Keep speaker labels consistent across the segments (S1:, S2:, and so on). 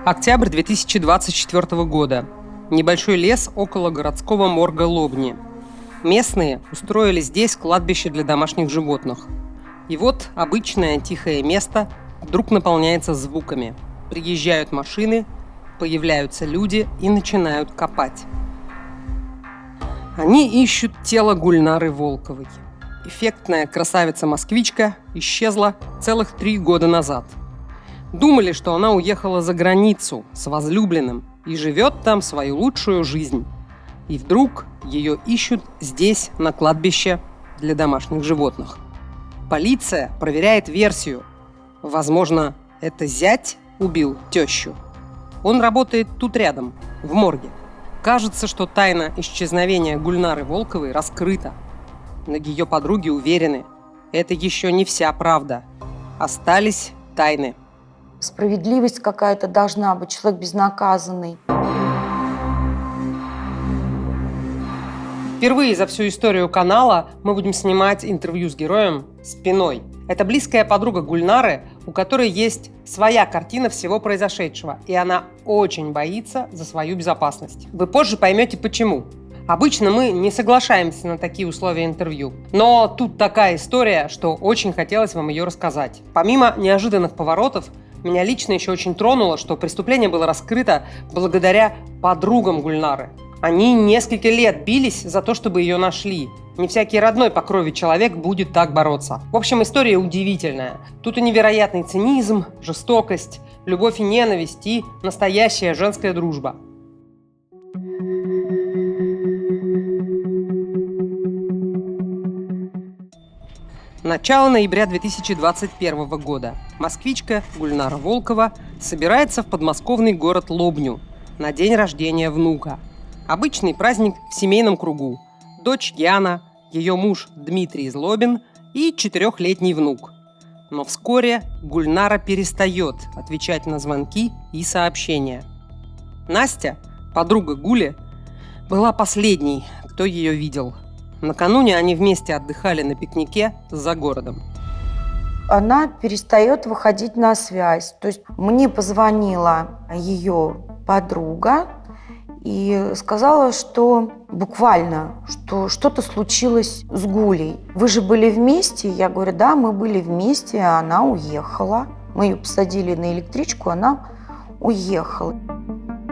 S1: Октябрь 2024 года. Небольшой лес около городского морга Лобни. Местные устроили здесь кладбище для домашних животных. И вот обычное тихое место вдруг наполняется звуками. Приезжают машины, появляются люди и начинают копать. Они ищут тело Гульнары Волковой. Эффектная красавица-москвичка исчезла целых 3 года назад. Думали, что она уехала за границу с возлюбленным и живет там свою лучшую жизнь. И вдруг ее ищут здесь, на кладбище для домашних животных. Полиция проверяет версию. Возможно, это зять убил тещу. Он работает тут рядом, в морге. Кажется, что тайна исчезновения Гульнары Волковой раскрыта. Но ее подруги уверены, это еще не вся правда. Остались тайны.
S2: Справедливость какая-то должна быть, человек безнаказанный.
S1: Впервые за всю историю канала мы будем снимать интервью с героем спиной. Это близкая подруга Гульнары, у которой есть своя картина всего произошедшего, и она очень боится за свою безопасность. Вы позже поймете почему. Обычно мы не соглашаемся на такие условия интервью, но тут такая история, что очень хотелось вам ее рассказать. Помимо неожиданных поворотов, меня лично еще очень тронуло, что преступление было раскрыто благодаря подругам Гульнары. Они несколько лет бились за то, чтобы ее нашли. Не всякий родной по крови человек будет так бороться. В общем, история удивительная. Тут и невероятный цинизм, жестокость, любовь и ненависть, и настоящая женская дружба. Начало ноября 2021 года. Москвичка Гульнара Волкова собирается в подмосковный город Лобню на день рождения внука. Обычный праздник в семейном кругу. Дочь Яна, ее муж Дмитрий Злобин и 4-летний внук. Но вскоре Гульнара перестает отвечать на звонки и сообщения. Настя, подруга Гули, была последней, кто ее видел. Накануне они вместе отдыхали на пикнике за городом.
S2: Она перестает выходить на связь. То есть мне позвонила ее подруга и сказала, что буквально, что что-то случилось с Гулей. Вы же были вместе? Я говорю, да, мы были вместе, а она уехала. Мы ее посадили на электричку, она уехала.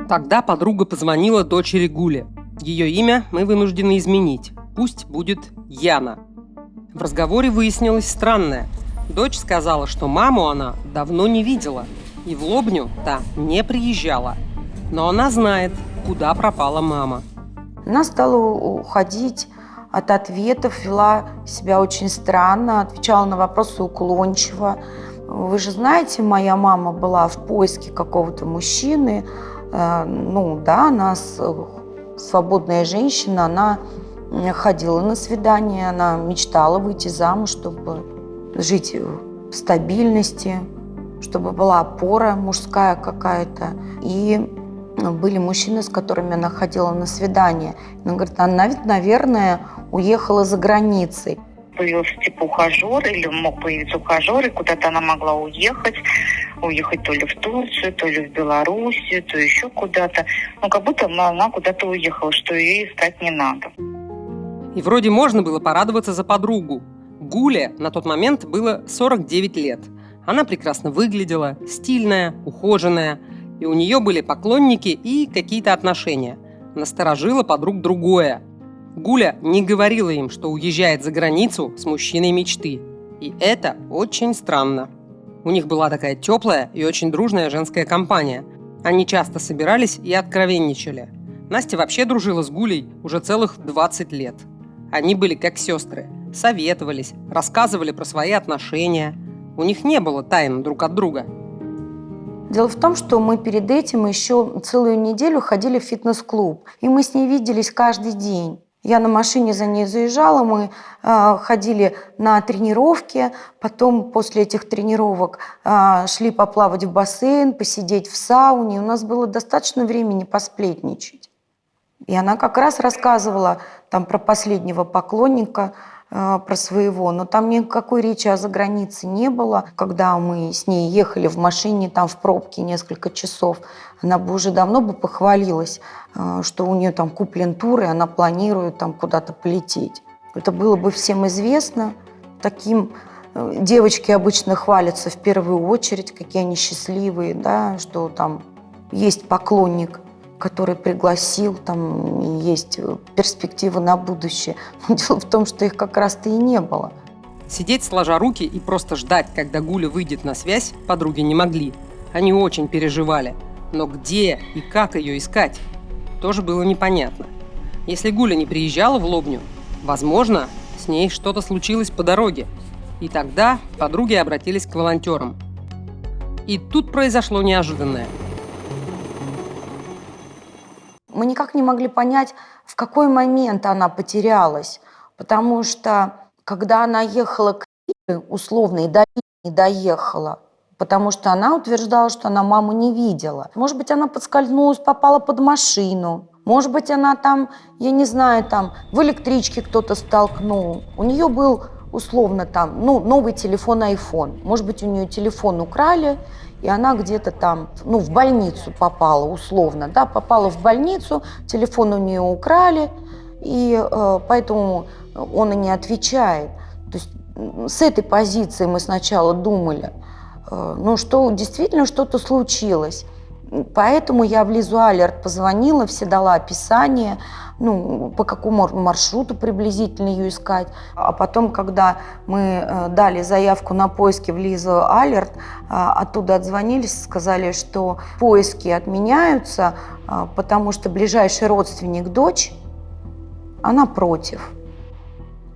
S1: Тогда подруга позвонила дочери Гули. Ее имя мы вынуждены изменить. Пусть будет Яна. В разговоре выяснилось странное. Дочь сказала, что маму она давно не видела, и в Лобню та не приезжала. Но она знает, куда пропала мама.
S2: Она стала уходить от ответов, вела себя очень странно, отвечала на вопросы уклончиво. Вы же знаете, моя мама была в поиске какого-то мужчины. Она свободная женщина, она ходила на свидания, она мечтала выйти замуж, чтобы жить в стабильности, чтобы была опора мужская какая-то. И были мужчины, с которыми она ходила на свидания. Она говорит, она ведь, наверное, уехала за границей.
S3: Появился типа ухажер, или мог появиться ухажер, и куда-то она могла уехать то ли в Турцию, то ли в Белоруссию, то еще куда-то. Как будто она куда-то уехала, что ее искать не надо.
S1: И вроде можно было порадоваться за подругу. Гуле на тот момент было 49 лет. Она прекрасно выглядела, стильная, ухоженная, и у нее были поклонники и какие-то отношения. Насторожило подруг другое. Гуля не говорила им, что уезжает за границу с мужчиной мечты. И это очень странно. У них была такая теплая и очень дружная женская компания. Они часто собирались и откровенничали. Настя вообще дружила с Гулей уже целых 20 лет. Они были как сестры, советовались, рассказывали про свои отношения. У них не было тайн друг от друга.
S2: Дело в том, что мы перед этим еще целую неделю ходили в фитнес-клуб. И мы с ней виделись каждый день. Я на машине за ней заезжала, мы ходили на тренировки, потом после этих тренировок шли поплавать в бассейн, посидеть в сауне. У нас было достаточно времени посплетничать. И она как раз рассказывала там про последнего поклонника, про своего, но там никакой речи о загранице не было. Когда мы с ней ехали в машине, там в пробке несколько часов, она бы уже давно бы похвалилась, что у нее там куплен тур, и она планирует там куда-то полететь. Это было бы всем известно. Таким девочки обычно хвалятся в первую очередь, какие они счастливые, да, что там есть поклонник, который пригласил, там есть перспектива на будущее. Но дело в том, что их как раз-то и не было.
S1: Сидеть сложа руки и просто ждать, когда Гуля выйдет на связь, подруги не могли. Они очень переживали. Но где и как ее искать, тоже было непонятно. Если Гуля не приезжала в Лобню, возможно, с ней что-то случилось по дороге. И тогда подруги обратились к волонтерам. И тут произошло неожиданное.
S2: Мы никак не могли понять, в какой момент она потерялась. Потому что, когда она ехала к Лиде, условно, и до Лиды не доехала, потому что она утверждала, что она маму не видела. Может быть, она подскользнулась, попала под машину. Может быть, она там, я не знаю, там в электричке кто-то столкнул. У нее был, условно, там, новый телефон iPhone. Может быть, у нее телефон украли, и она где-то там, в больницу попала, условно, да, попала в больницу, телефон у нее украли, и поэтому он и не отвечает. То есть с этой позиции мы сначала думали, что действительно что-то случилось. Поэтому я в Лизу Алерт позвонила, все дала описание, по какому маршруту приблизительно ее искать. А потом, когда мы дали заявку на поиски в Лизу Алерт, оттуда отзвонились, сказали, что поиски отменяются, потому что ближайший родственник, дочь, она против.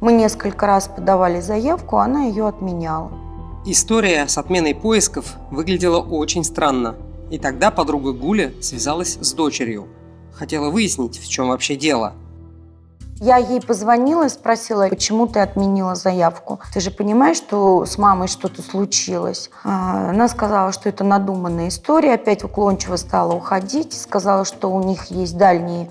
S2: Мы несколько раз подавали заявку, она ее отменяла.
S1: История с отменой поисков выглядела очень странно. И тогда подруга Гули связалась с дочерью. Хотела выяснить, в чем вообще дело.
S2: Я ей позвонила и спросила, почему ты отменила заявку? Ты же понимаешь, что с мамой что-то случилось? Она сказала, что это надуманная история. Опять уклончиво стала уходить. Сказала, что у них есть дальние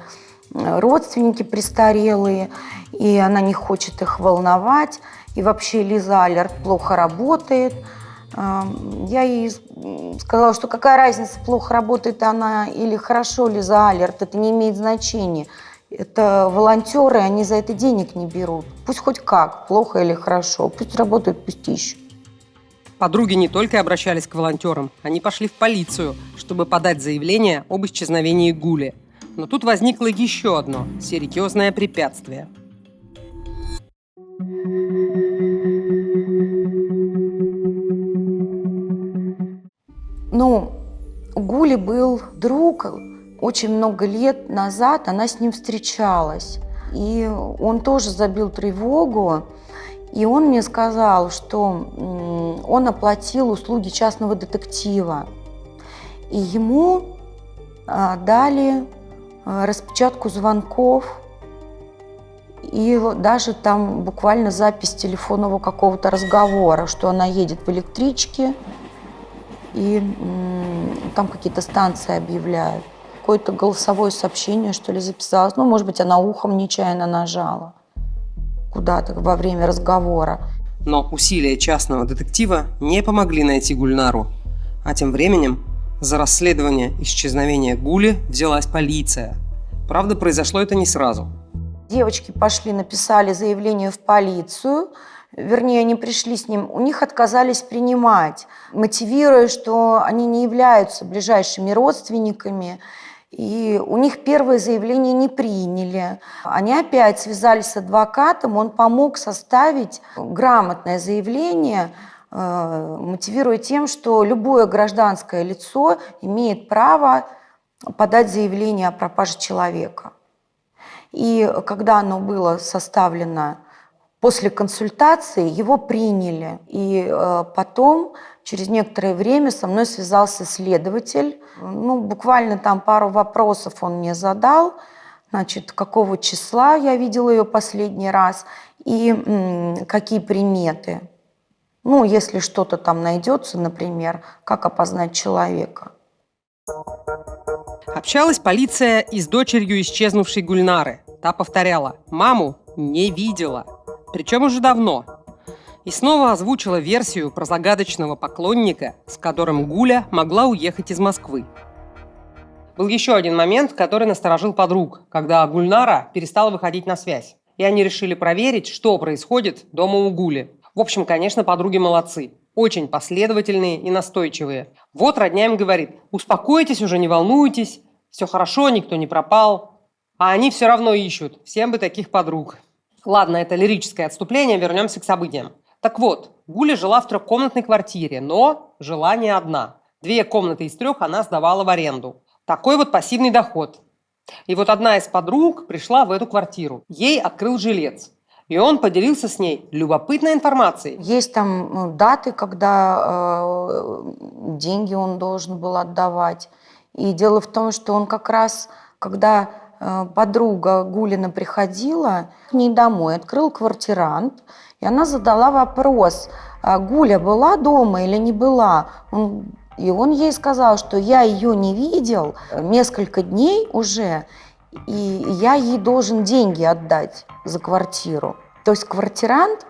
S2: родственники престарелые, и она не хочет их волновать. И вообще Лиза Алерт плохо работает. Я ей сказала, что какая разница, плохо работает она или хорошо Лиза Алерт, это не имеет значения. Это волонтеры, они за это денег не берут. Пусть хоть как, плохо или хорошо, пусть работают, пусть ищут.
S1: Подруги не только обращались к волонтерам, они пошли в полицию, чтобы подать заявление об исчезновении Гули. Но тут возникло еще одно серьезное препятствие.
S2: У Гули был друг, очень много лет назад она с ним встречалась. И он тоже забил тревогу, и он мне сказал, что он оплатил услуги частного детектива. И ему дали распечатку звонков, и даже там буквально запись телефонного какого-то разговора, что она едет в электричке, и там какие-то станции объявляют. Какое-то голосовое сообщение, что ли, записалось. Может быть, она ухом нечаянно нажала куда-то во время разговора.
S1: Но усилия частного детектива не помогли найти Гульнару. А тем временем за расследование исчезновения Гули взялась полиция. Правда, произошло это не сразу.
S2: Девочки пошли, написали заявление в полицию. Вернее, они пришли с ним, у них отказались принимать, мотивируя, что они не являются ближайшими родственниками, и у них первое заявление не приняли. Они опять связались с адвокатом, он помог составить грамотное заявление, мотивируя тем, что любое гражданское лицо имеет право подать заявление о пропаже человека. И когда оно было составлено, после консультации его приняли, и потом, через некоторое время, со мной связался следователь. Буквально там пару вопросов он мне задал, какого числа я видела ее последний раз и какие приметы. Если что-то там найдется, например, как опознать человека.
S1: Общалась полиция и с дочерью исчезнувшей Гульнары. Та повторяла: «Маму не видела». Причем уже давно. И снова озвучила версию про загадочного поклонника, с которым Гуля могла уехать из Москвы. Был еще один момент, который насторожил подруг, когда Гульнара перестала выходить на связь. И они решили проверить, что происходит дома у Гули. В общем, конечно, подруги молодцы. Очень последовательные и настойчивые. Вот родня им говорит: успокойтесь уже, не волнуйтесь, все хорошо, никто не пропал. А они все равно ищут. Всем бы таких подруг. Ладно, это лирическое отступление, вернемся к событиям. Так вот, Гуля жила в трехкомнатной квартире, но жила не одна. 2 комнаты из 3 она сдавала в аренду. Такой вот пассивный доход. И вот одна из подруг пришла в эту квартиру. Ей открыл жилец. И он поделился с ней любопытной информацией.
S2: Есть там даты, когда деньги он должен был отдавать. И дело в том, что он как раз, когда подруга Гулина приходила к ней домой, открыл квартирант, и она задала вопрос: Гуля была дома или не была? И он ей сказал, что я ее не видел несколько дней уже, и я ей должен деньги отдать за квартиру. То есть квартирант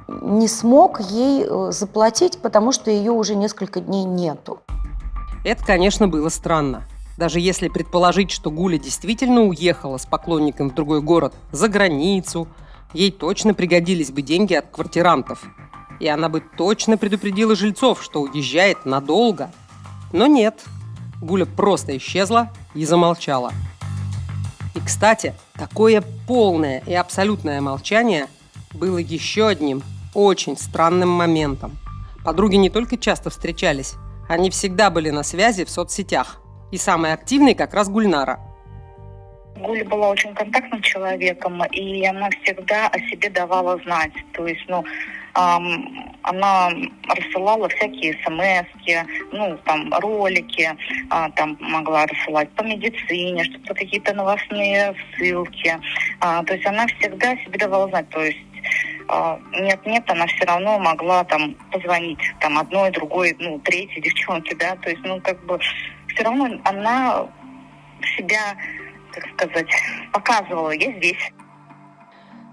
S2: не смог ей заплатить, потому что ее уже несколько дней нету.
S1: Это, конечно, было странно. Даже если предположить, что Гуля действительно уехала с поклонником в другой город, за границу, ей точно пригодились бы деньги от квартирантов. И она бы точно предупредила жильцов, что уезжает надолго. Но нет, Гуля просто исчезла и замолчала. И, кстати, такое полное и абсолютное молчание было еще одним очень странным моментом. Подруги не только часто встречались, они всегда были на связи в соцсетях. И самой активной как раз Гульнара.
S3: Гуля была очень контактным человеком, и она всегда о себе давала знать. То есть, она рассылала всякие смс-ки, ролики, там могла рассылать по медицине, что-то, какие-то новостные ссылки. То есть она всегда о себе давала знать. То есть нет-нет, она все равно могла там позвонить одной, другой, третьей девчонке, да. То есть, все равно она себя, так сказать, показывала: я здесь.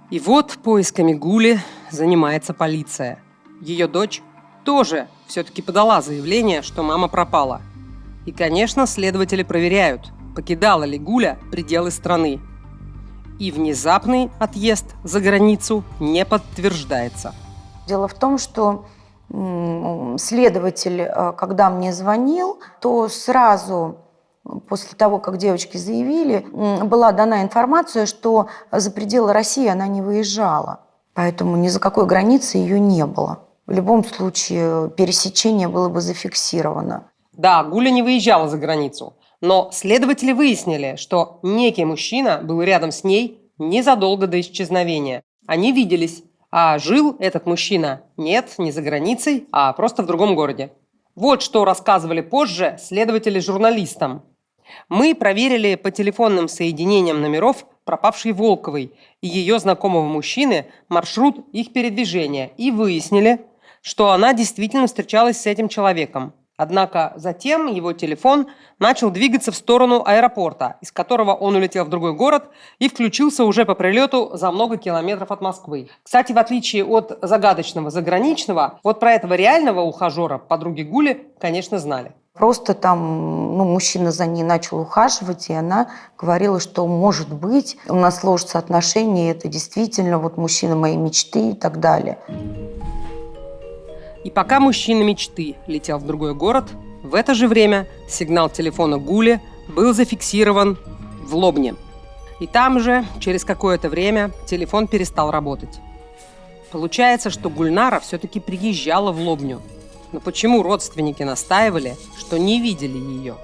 S1: И вот поисками Гули занимается полиция. Ее дочь тоже все-таки подала заявление, что мама пропала. И, конечно, следователи проверяют, покидала ли Гуля пределы страны. И внезапный отъезд за границу не подтверждается.
S2: Дело в том, что следователь, когда мне звонил, то сразу после того, как девочки заявили, была дана информация, что за пределы России она не выезжала. Поэтому ни за какой границей ее не было. В любом случае пересечение было бы зафиксировано.
S1: Да, Гуля не выезжала за границу. Но следователи выяснили, что некий мужчина был рядом с ней незадолго до исчезновения. Они виделись, а жил этот мужчина нет, не за границей, а просто в другом городе. Вот что рассказывали позже следователи журналистам. Мы проверили по телефонным соединениям номеров пропавшей Волковой и ее знакомого мужчины маршрут их передвижения и выяснили, что она действительно встречалась с этим человеком. Однако затем его телефон начал двигаться в сторону аэропорта, из которого он улетел в другой город и включился уже по прилету за много километров от Москвы. Кстати, в отличие от загадочного заграничного, вот про этого реального ухажера подруги Гули, конечно, знали.
S2: Просто там мужчина за ней начал ухаживать, и она говорила, что, может быть, у нас сложатся отношения, и это действительно мужчина моей мечты и так далее.
S1: И пока мужчина мечты летел в другой город, в это же время сигнал телефона Гули был зафиксирован в Лобне. И там же, через какое-то время, телефон перестал работать. Получается, что Гульнара все-таки приезжала в Лобню. Но почему родственники настаивали, что не видели ее?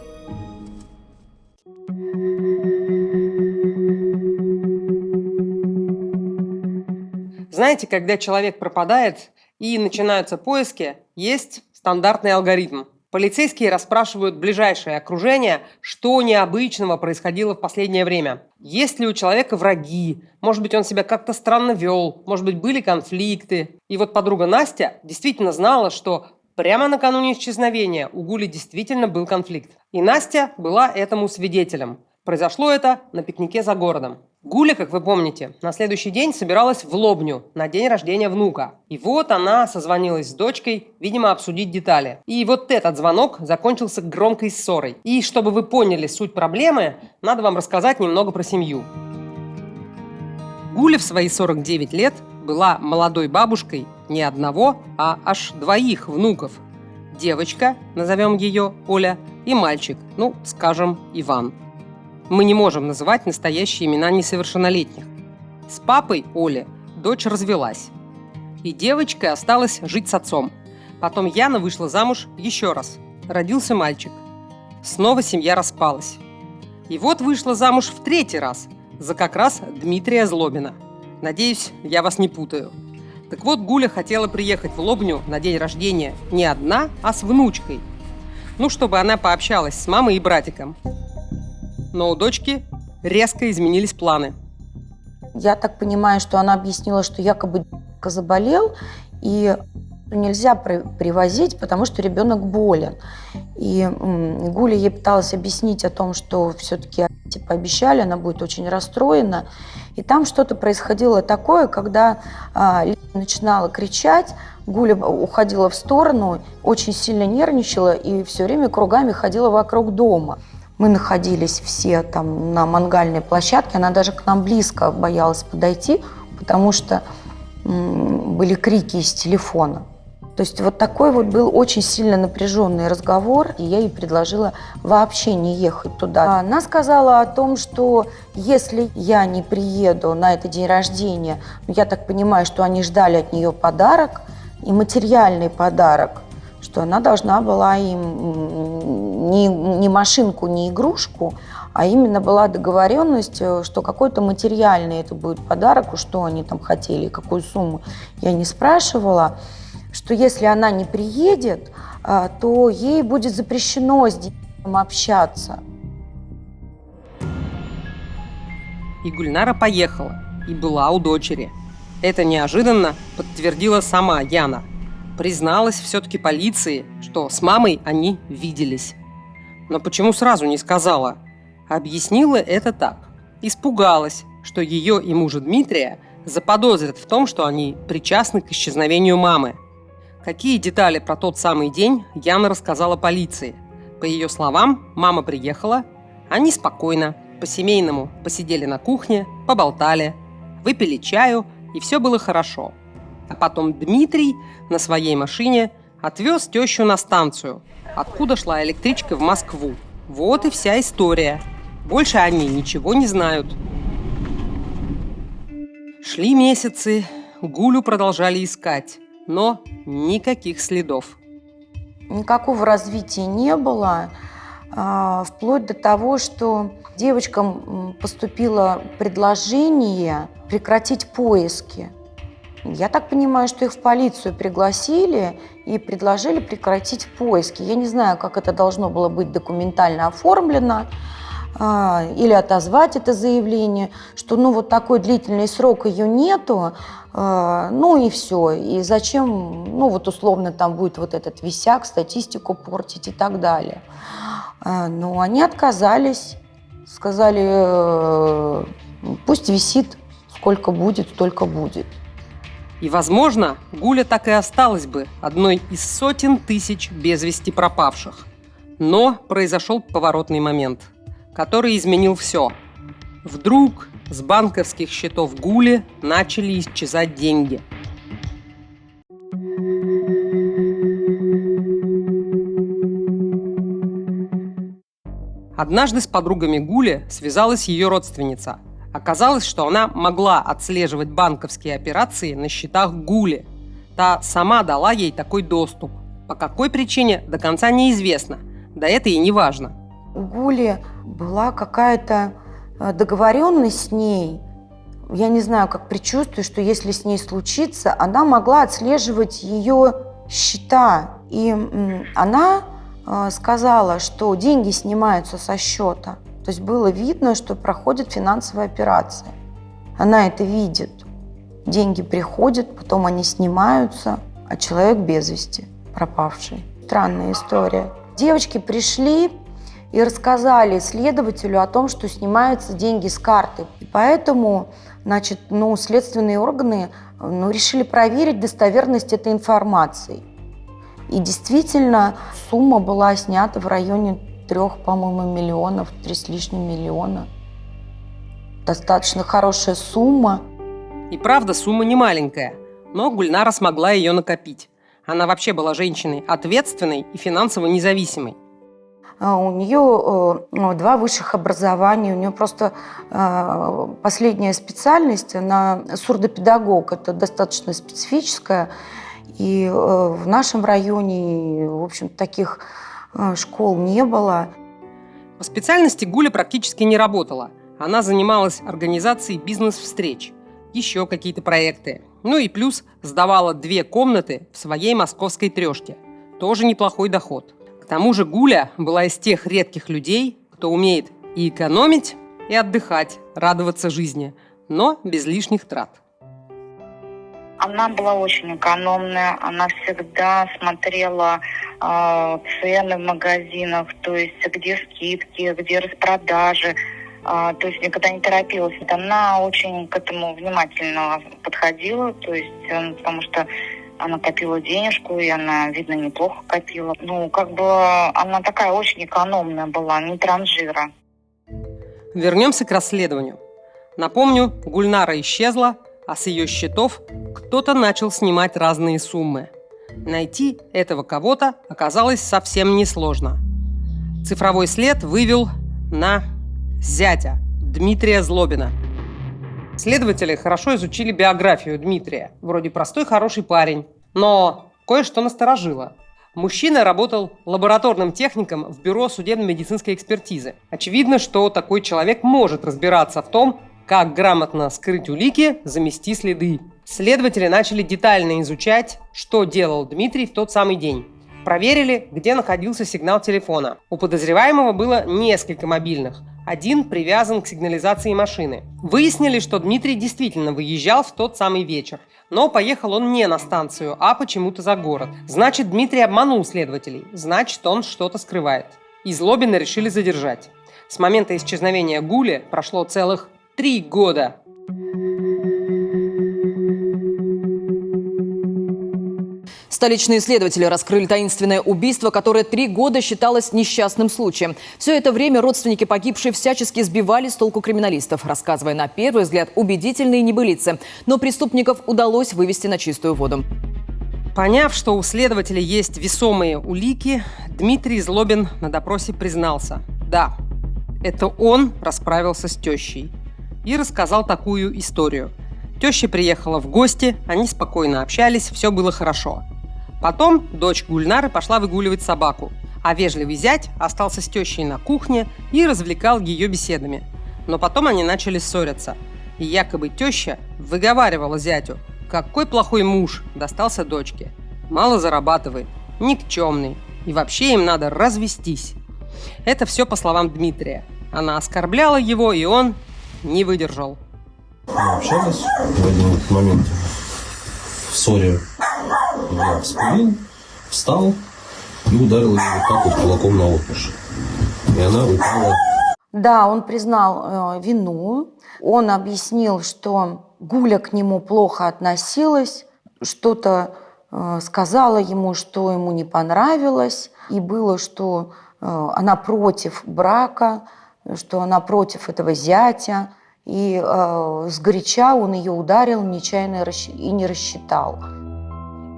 S1: Знаете, когда человек пропадает и начинаются поиски, есть стандартный алгоритм. Полицейские расспрашивают ближайшее окружение, что необычного происходило в последнее время. Есть ли у человека враги? Может быть, он себя как-то странно вел? Может быть, были конфликты? И вот подруга Настя действительно знала, что прямо накануне исчезновения у Гули действительно был конфликт. И Настя была этому свидетелем. Произошло это на пикнике за городом. Гуля, как вы помните, на следующий день собиралась в Лобню на день рождения внука. И вот она созвонилась с дочкой, видимо, обсудить детали. И вот этот звонок закончился громкой ссорой. И чтобы вы поняли суть проблемы, надо вам рассказать немного про семью. Гуля в свои 49 лет была молодой бабушкой не одного, а аж двоих внуков. Девочка, назовем ее Оля, и мальчик, скажем, Иван. Мы не можем называть настоящие имена несовершеннолетних. С папой Оли дочь развелась. И девочка осталась жить с отцом. Потом Яна вышла замуж еще раз. Родился мальчик. Снова семья распалась. И вот вышла замуж в 3-й раз за как раз Дмитрия Злобина. Надеюсь, я вас не путаю. Так вот, Гуля хотела приехать в Лобню на день рождения не одна, а с внучкой. Чтобы она пообщалась с мамой и братиком. Но у дочки резко изменились планы.
S2: Я так понимаю, что она объяснила, что якобы заболел, и нельзя привозить, потому что ребенок болен. И Гуля ей пыталась объяснить о том, что все-таки пообещали, она будет очень расстроена. И там что-то происходило такое, когда Лиза начинала кричать, Гуля уходила в сторону, очень сильно нервничала и все время кругами ходила вокруг дома. Мы находились все там на мангальной площадке, она даже к нам близко боялась подойти, потому что были крики из телефона. То есть вот такой вот был очень сильно напряженный разговор, и я ей предложила вообще не ехать туда. Она сказала о том, что если я не приеду на этот день рождения, я так понимаю, что они ждали от нее подарок, и материальный подарок, что она должна была им не машинку, не игрушку, а именно была договоренность, что какой-то материальный это будет подарок, что они там хотели, какую сумму, я не спрашивала, что если она не приедет, то ей будет запрещено с детьми общаться.
S1: И Гульнара поехала, и была у дочери. Это неожиданно подтвердила сама Яна. Призналась все-таки полиции, что с мамой они виделись. Но почему сразу не сказала? Объяснила это так. Испугалась, что ее и мужа Дмитрия заподозрят в том, что они причастны к исчезновению мамы. Какие детали про тот самый день Яна рассказала полиции. По ее словам, мама приехала, они спокойно, по-семейному посидели на кухне, поболтали, выпили чаю, и все было хорошо. А потом Дмитрий на своей машине отвез тещу на станцию, откуда шла электричка в Москву. Вот и вся история. Больше они ничего не знают. Шли месяцы, Гулю продолжали искать, но никаких следов.
S2: Никакого развития не было, вплоть до того, что девочкам поступило предложение прекратить поиски. Я так понимаю, что их в полицию пригласили и предложили прекратить поиски. Я не знаю, как это должно было быть документально оформлено или отозвать это заявление, что вот такой длительный срок ее нету, и все. И зачем, условно там будет вот этот висяк, статистику портить и так далее. Но они отказались, сказали, пусть висит, сколько будет, столько будет.
S1: И, возможно, Гуля так и осталась бы одной из сотен тысяч без вести пропавших. Но произошел поворотный момент, который изменил все. Вдруг с банковских счетов Гули начали исчезать деньги. Однажды с подругами Гули связалась ее родственница. Оказалось, что она могла отслеживать банковские операции на счетах Гули. Та сама дала ей такой доступ. По какой причине, до конца неизвестно. Да это и не важно.
S2: У Гули была какая-то договоренность с ней. Я не знаю, как предчувствую, что если с ней случится, она могла отслеживать ее счета. И она сказала, что деньги снимаются со счета. То есть было видно, что проходит финансовая операция. Она это видит. Деньги приходят, потом они снимаются, а человек без вести, пропавший. Странная история. Девочки пришли и рассказали следователю о том, что снимаются деньги с карты. И поэтому, значит, следственные органы решили проверить достоверность этой информации. И действительно, сумма была снята в районе 3, по-моему, миллионов, 3 с лишним миллиона. Достаточно хорошая сумма.
S1: И правда, сумма не маленькая, но Гульнара смогла ее накопить. Она вообще была женщиной ответственной и финансово независимой.
S2: У нее 2 высших образования, у нее просто последняя специальность, она сурдопедагог, это достаточно специфическая. И в нашем районе, в общем, таких школ не было.
S1: По специальности Гуля практически не работала. Она занималась организацией бизнес-встреч, еще какие-то проекты. Ну и плюс сдавала 2 комнаты в своей московской трешке. Тоже неплохой доход. К тому же Гуля была из тех редких людей, кто умеет и экономить, и отдыхать, радоваться жизни, но без лишних трат.
S3: Она была очень экономная, она всегда смотрела цены в магазинах, то есть где скидки, где распродажи, то есть никогда не торопилась. Она очень к этому внимательно подходила, то есть потому что она копила денежку, и она, видно, неплохо копила. Она такая очень экономная была, не транжира.
S1: Вернемся к расследованию. Напомню, Гульнара исчезла, а с ее счетов кто-то начал снимать разные суммы. Найти этого кого-то оказалось совсем несложно. Цифровой след вывел на зятя Дмитрия Злобина. Следователи хорошо изучили биографию Дмитрия. Вроде простой, хороший парень. Но кое-что насторожило. Мужчина работал лабораторным техником в бюро судебно-медицинской экспертизы. Очевидно, что такой человек может разбираться в том, как грамотно скрыть улики, замести следы. Следователи начали детально изучать, что делал Дмитрий в тот самый день. Проверили, где находился сигнал телефона. У подозреваемого было несколько мобильных. Один привязан к сигнализации машины. Выяснили, что Дмитрий действительно выезжал в тот самый вечер. Но поехал он не на станцию, а почему-то за город. Значит, Дмитрий обманул следователей. Значит, он что-то скрывает. И Злобина решили задержать. С момента исчезновения Гули прошло целых 3 года.
S4: Столичные следователи раскрыли таинственное убийство, которое 3 года считалось несчастным случаем. Все это время родственники погибшей всячески сбивали с толку криминалистов, рассказывая на первый взгляд убедительные небылицы. Но преступников удалось вывести на чистую воду.
S1: Поняв, что у следователей есть весомые улики, Дмитрий Злобин на допросе признался. Да, это он расправился с тещей. И рассказал такую историю. Теща приехала в гости, они спокойно общались, все было хорошо. Потом дочь Гульнары пошла выгуливать собаку, а вежливый зять остался с тещей на кухне и развлекал ее беседами. Но потом они начали ссориться. И якобы теща выговаривала зятю, какой плохой муж достался дочке. Мало зарабатывает, никчемный, и вообще им надо развестись. Это все по словам Дмитрия. Она оскорбляла его, и он не выдержал.
S5: Мы общались в один момент в ссоре. Я вскурил, встал и ударил ее вот так вот кулаком на отмышь. И она упала.
S2: Да, он признал вину. Он объяснил, что Гуля к нему плохо относилась, что-то сказала ему, что ему не понравилось. И было, что она против брака, что она против этого зятя. И сгоряча он ее ударил нечаянно и не рассчитал.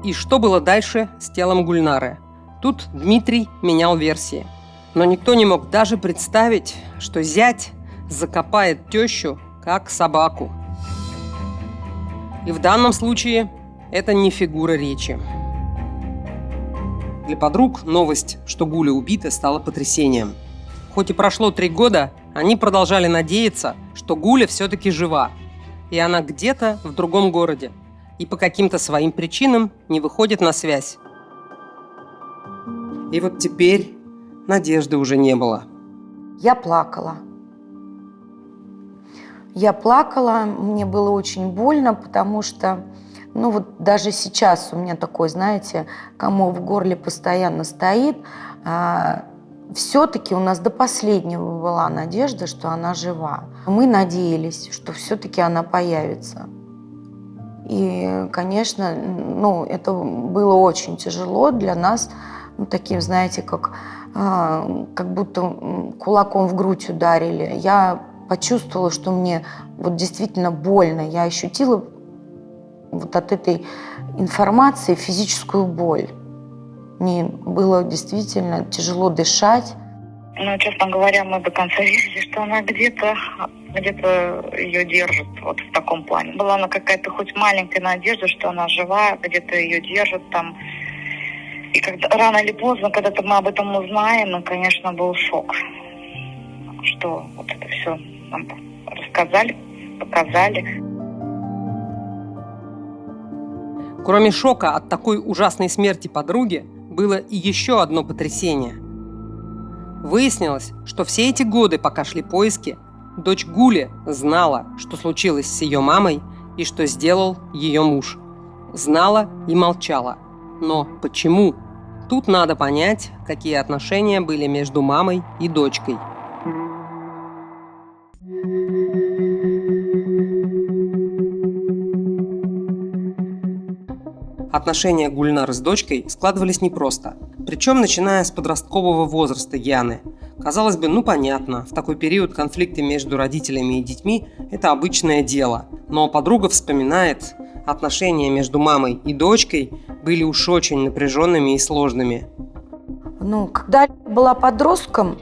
S1: И что было дальше с телом Гульнары? Тут Дмитрий менял версии. Но никто не мог даже представить, что зять закопает тещу как собаку. И в данном случае это не фигура речи. Для подруг новость, что Гуля убита, стала потрясением. Хоть и прошло 3 года, они продолжали надеяться, что Гуля все-таки жива, и она где-то в другом городе, и по каким-то своим причинам не выходит на связь. И вот теперь надежды уже не было.
S2: Я плакала. Я плакала, мне было очень больно, потому что, даже сейчас у меня такой, знаете, комок в горле постоянно стоит. все-таки у нас до последнего была надежда, что она жива. Мы надеялись, что все-таки она появится. И, конечно, это было очень тяжело для нас, таким, знаете, как будто кулаком в грудь ударили. Я почувствовала, что мне вот действительно больно. Я ощутила вот от этой информации физическую боль. Мне было действительно тяжело дышать.
S3: Честно говоря, мы до конца верили, что она где-то ее держит вот в таком плане. Была она какая-то хоть маленькая надежда, что она жива, где-то ее держит там. И рано или поздно, когда-то мы об этом узнаем, конечно, был шок, что вот это все нам рассказали, показали.
S1: Кроме шока от такой ужасной смерти подруги, было и еще одно потрясение. Выяснилось, что все эти годы, пока шли поиски, дочь Гули знала, что случилось с ее мамой и что сделал ее муж. Знала и молчала. Но почему? Тут надо понять, какие отношения были между мамой и дочкой. Отношения Гульнары с дочкой складывались непросто. Причем начиная с подросткового возраста Яны. Казалось бы, понятно, в такой период конфликты между родителями и детьми – это обычное дело. Но подруга вспоминает, отношения между мамой и дочкой были уж очень напряженными и сложными.
S2: Когда я была подростком,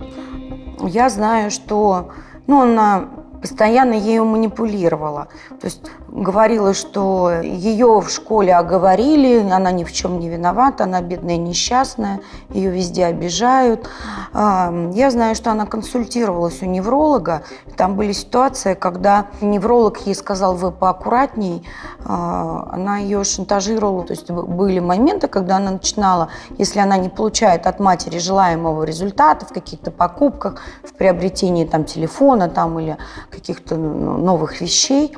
S2: я знаю, что она постоянно ею манипулировала. То есть говорила, что ее в школе оговорили, она ни в чем не виновата, она бедная, несчастная, ее везде обижают. Я знаю, что она консультировалась у невролога. Там были ситуации, когда невролог ей сказал: вы поаккуратней. Она ее шантажировала. То есть были моменты, когда она начинала, если она не получает от матери желаемого результата в каких-то покупках, в приобретении телефона или каких-то новых вещей,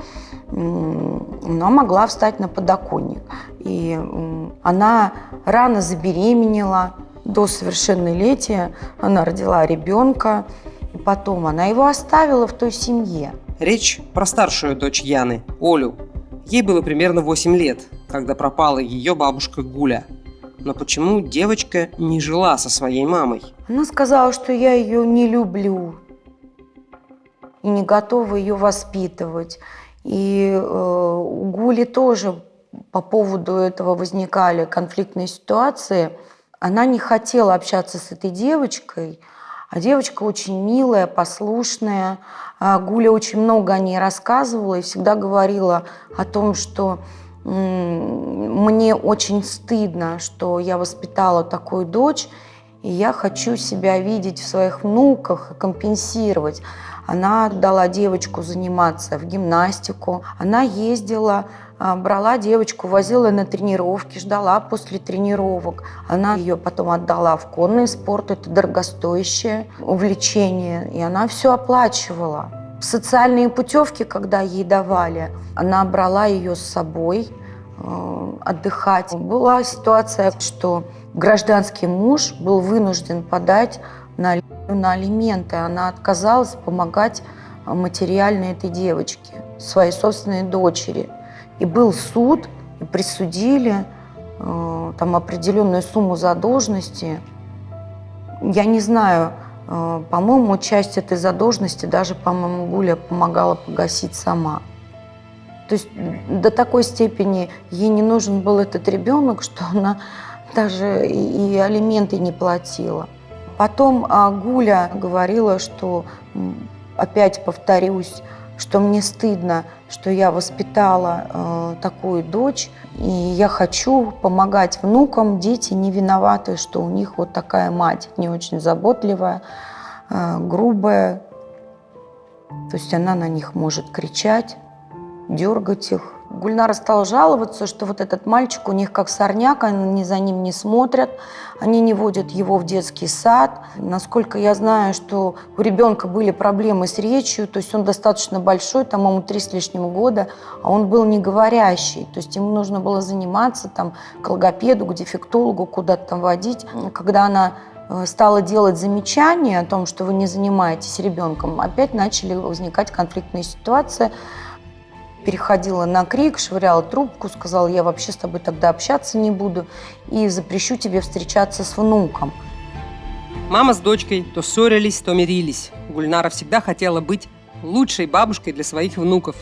S2: она могла встать на подоконник. И она рано забеременела, до совершеннолетия она родила ребенка, и потом она его оставила в той семье.
S1: Речь про старшую дочь Яны, Олю. Ей было примерно 8 лет, когда пропала ее бабушка Гуля. Но почему девочка не жила со своей мамой?
S2: Она сказала, что я ее не люблю и не готова ее воспитывать. И у Гули тоже по поводу этого возникали конфликтные ситуации. Она не хотела общаться с этой девочкой, а девочка очень милая, послушная. Гуля очень много о ней рассказывала и всегда говорила о том, что мне очень стыдно, что я воспитала такую дочь, и я хочу себя видеть в своих внуках и компенсировать. Она отдала девочку заниматься в гимнастику. Она ездила, брала девочку, возила на тренировки, ждала после тренировок. Она ее потом отдала в конный спорт. Это дорогостоящее увлечение. И она все оплачивала. Социальные путевки, когда ей давали, она брала ее с собой отдыхать. Была ситуация, что гражданский муж был вынужден подать на алименты. Она отказалась помогать материально этой девочке, своей собственной дочери. И был суд, и присудили определенную сумму задолженности. Я не знаю, по-моему, часть этой задолженности даже, по-моему, Гуля помогала погасить сама. То есть до такой степени ей не нужен был этот ребенок, что она даже и алименты не платила. Потом Гуля говорила, что, опять повторюсь, что мне стыдно, что я воспитала такую дочь, и я хочу помогать внукам. Дети не виноваты, что у них вот такая мать, не очень заботливая, грубая. То есть она на них может кричать, дергать их. Гульнара стала жаловаться, что вот этот мальчик у них как сорняк, они за ним не смотрят, они не водят его в детский сад. Насколько я знаю, что у ребенка были проблемы с речью, то есть он достаточно большой, ему 3 с лишним года, а он был неговорящий. То есть ему нужно было заниматься к логопеду, к дефектологу, куда-то водить. Когда она стала делать замечания о том, что вы не занимаетесь ребенком, опять начали возникать конфликтные ситуации. Переходила на крик, швыряла трубку, сказала: я вообще с тобой тогда общаться не буду и запрещу тебе встречаться с внуком.
S1: Мама с дочкой то ссорились, то мирились. Гульнара всегда хотела быть лучшей бабушкой для своих внуков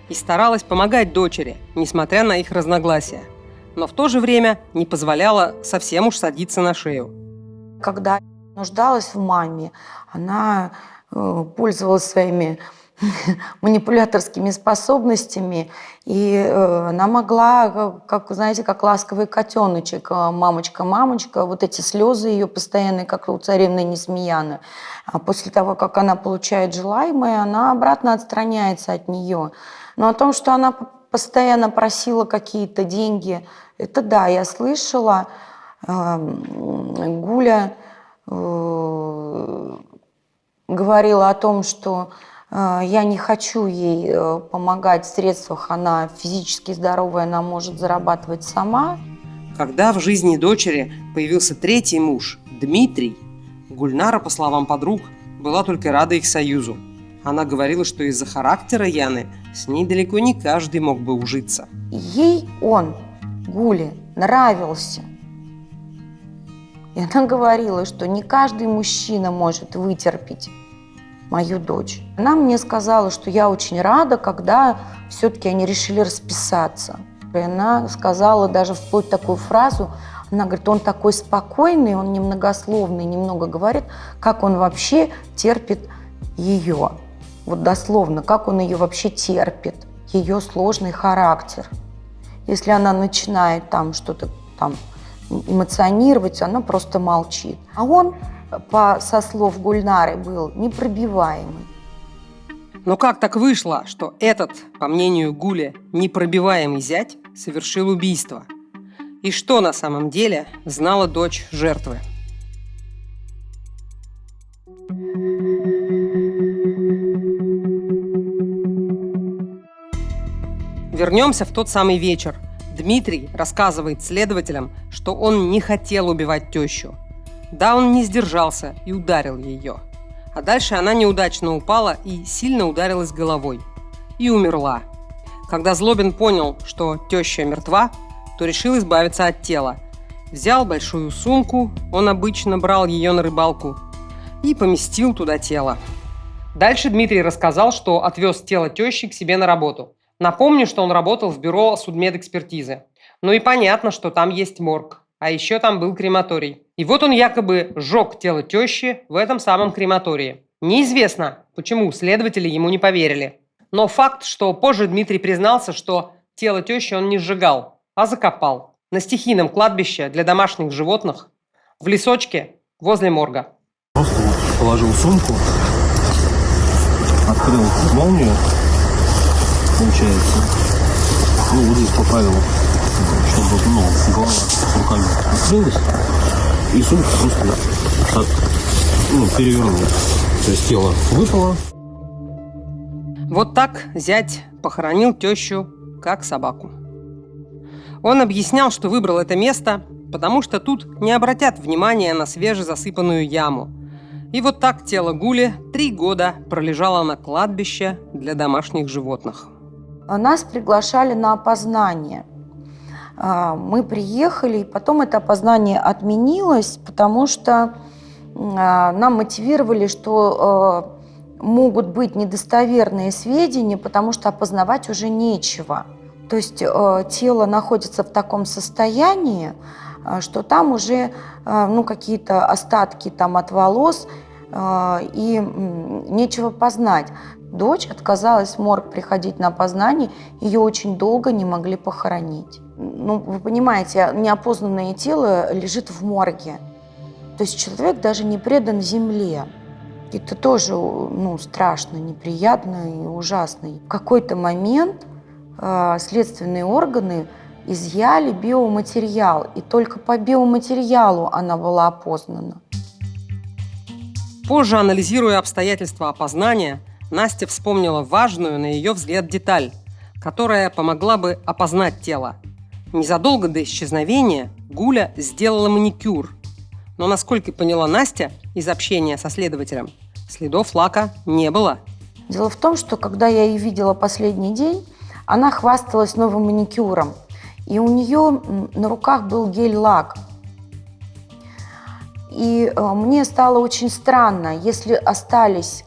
S1: и старалась помогать дочери, несмотря на их разногласия. Но в то же время не позволяла совсем уж садиться на шею.
S2: Когда нуждалась в маме, она пользовалась своими манипуляторскими способностями, и она могла, как, знаете, как ласковый котеночек, мамочка, мамочка, вот эти слезы ее постоянные, как у царевны Несмеяны. А после того, как она получает желаемое, она обратно отстраняется от нее. Но о том, что она постоянно просила какие-то деньги, это да, я слышала. Гуля говорила о том, что я не хочу ей помогать в средствах, она физически здоровая, она может зарабатывать сама.
S1: Когда в жизни дочери появился третий муж, Дмитрий, Гульнара, по словам подруг, была только рада их союзу. Она говорила, что из-за характера Яны с ней далеко не каждый мог бы ужиться.
S2: Ей он, Гуле, нравился. И она говорила, что не каждый мужчина может вытерпеть мою дочь. Она мне сказала, что я очень рада, когда все-таки они решили расписаться. И она сказала даже вплоть такую фразу, она говорит: он такой спокойный, он немногословный, немного говорит, как он вообще терпит ее. Вот дословно, как он ее вообще терпит, ее сложный характер. Если она начинает там что-то там эмоционировать, она просто молчит. А он, со слов Гульнары, был непробиваемый.
S1: Но как так вышло, что этот, по мнению Гули, непробиваемый зять совершил убийство? И что на самом деле знала дочь жертвы? Вернемся в тот самый вечер. Дмитрий рассказывает следователям, что он не хотел убивать тещу. Да, он не сдержался и ударил ее. А дальше она неудачно упала и сильно ударилась головой. И умерла. Когда Злобин понял, что теща мертва, то решил избавиться от тела. Взял большую сумку, он обычно брал ее на рыбалку, и поместил туда тело. Дальше Дмитрий рассказал, что отвез тело тещи к себе на работу. Напомню, что он работал в бюро судмедэкспертизы. Ну и понятно, что там есть морг. А еще там был крематорий. И вот он якобы сжег тело тещи в этом самом крематории. Неизвестно, почему следователи ему не поверили. Но факт, что позже Дмитрий признался, что тело тещи он не сжигал, а закопал на стихийном кладбище для домашних животных в лесочке возле морга.
S5: Просто вот положил сумку, открыл молнию, получается, ну вот здесь поправил, чтобы голова руками открылась, и сумку просто так, перевернул. То есть тело выпало.
S1: Вот так зять похоронил тещу как собаку. Он объяснял, что выбрал это место, потому что тут не обратят внимания на свежезасыпанную яму. И вот так тело Гули 3 года пролежало на кладбище для домашних животных.
S2: Нас приглашали на опознание. Мы приехали, и потом это опознание отменилось, потому что нам мотивировали, что могут быть недостоверные сведения, потому что опознавать уже нечего. То есть тело находится в таком состоянии, что там уже какие-то остатки там от волос, и нечего познать. Дочь отказалась в морг приходить на опознание, ее очень долго не могли похоронить. Вы понимаете, неопознанное тело лежит в морге. То есть человек даже не предан земле. Это тоже страшно, неприятно и ужасно. В какой-то момент следственные органы изъяли биоматериал, и только по биоматериалу она была опознана.
S1: Позже, анализируя обстоятельства опознания, Настя вспомнила важную, на ее взгляд, деталь, которая помогла бы опознать тело. Незадолго до исчезновения Гуля сделала маникюр. Но, насколько поняла Настя из общения со следователем, следов лака не было.
S2: Дело в том, что когда я ее видела последний день, она хвасталась новым маникюром. И у нее на руках был гель-лак. И мне стало очень странно, если остались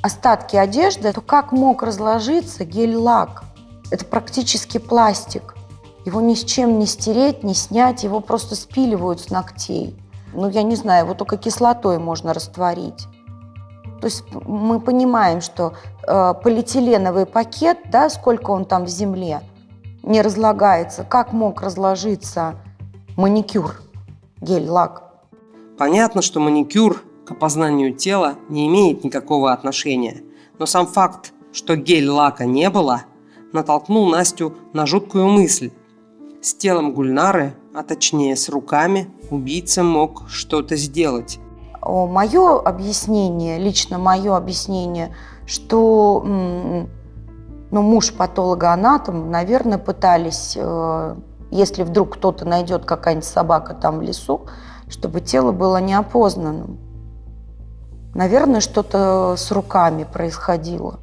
S2: остатки одежды, то как мог разложиться гель-лак? Это практически пластик. Его ни с чем не стереть, не снять, его просто спиливают с ногтей. Ну, я не знаю, его только кислотой можно растворить. То есть мы понимаем, что полиэтиленовый пакет, да, сколько он там в земле, не разлагается. Как мог разложиться маникюр, гель-лак?
S1: Понятно, что маникюр к опознанию тела не имеет никакого отношения. Но сам факт, что гель-лака не было, натолкнул Настю на жуткую мысль. С телом Гульнары, а точнее с руками, убийца мог что-то сделать.
S2: Мое объяснение, лично мое объяснение, что муж патологоанатом, наверное, пытались, если вдруг кто-то найдет, какая-нибудь собака там в лесу, чтобы тело было неопознанным. Наверное, что-то с руками происходило.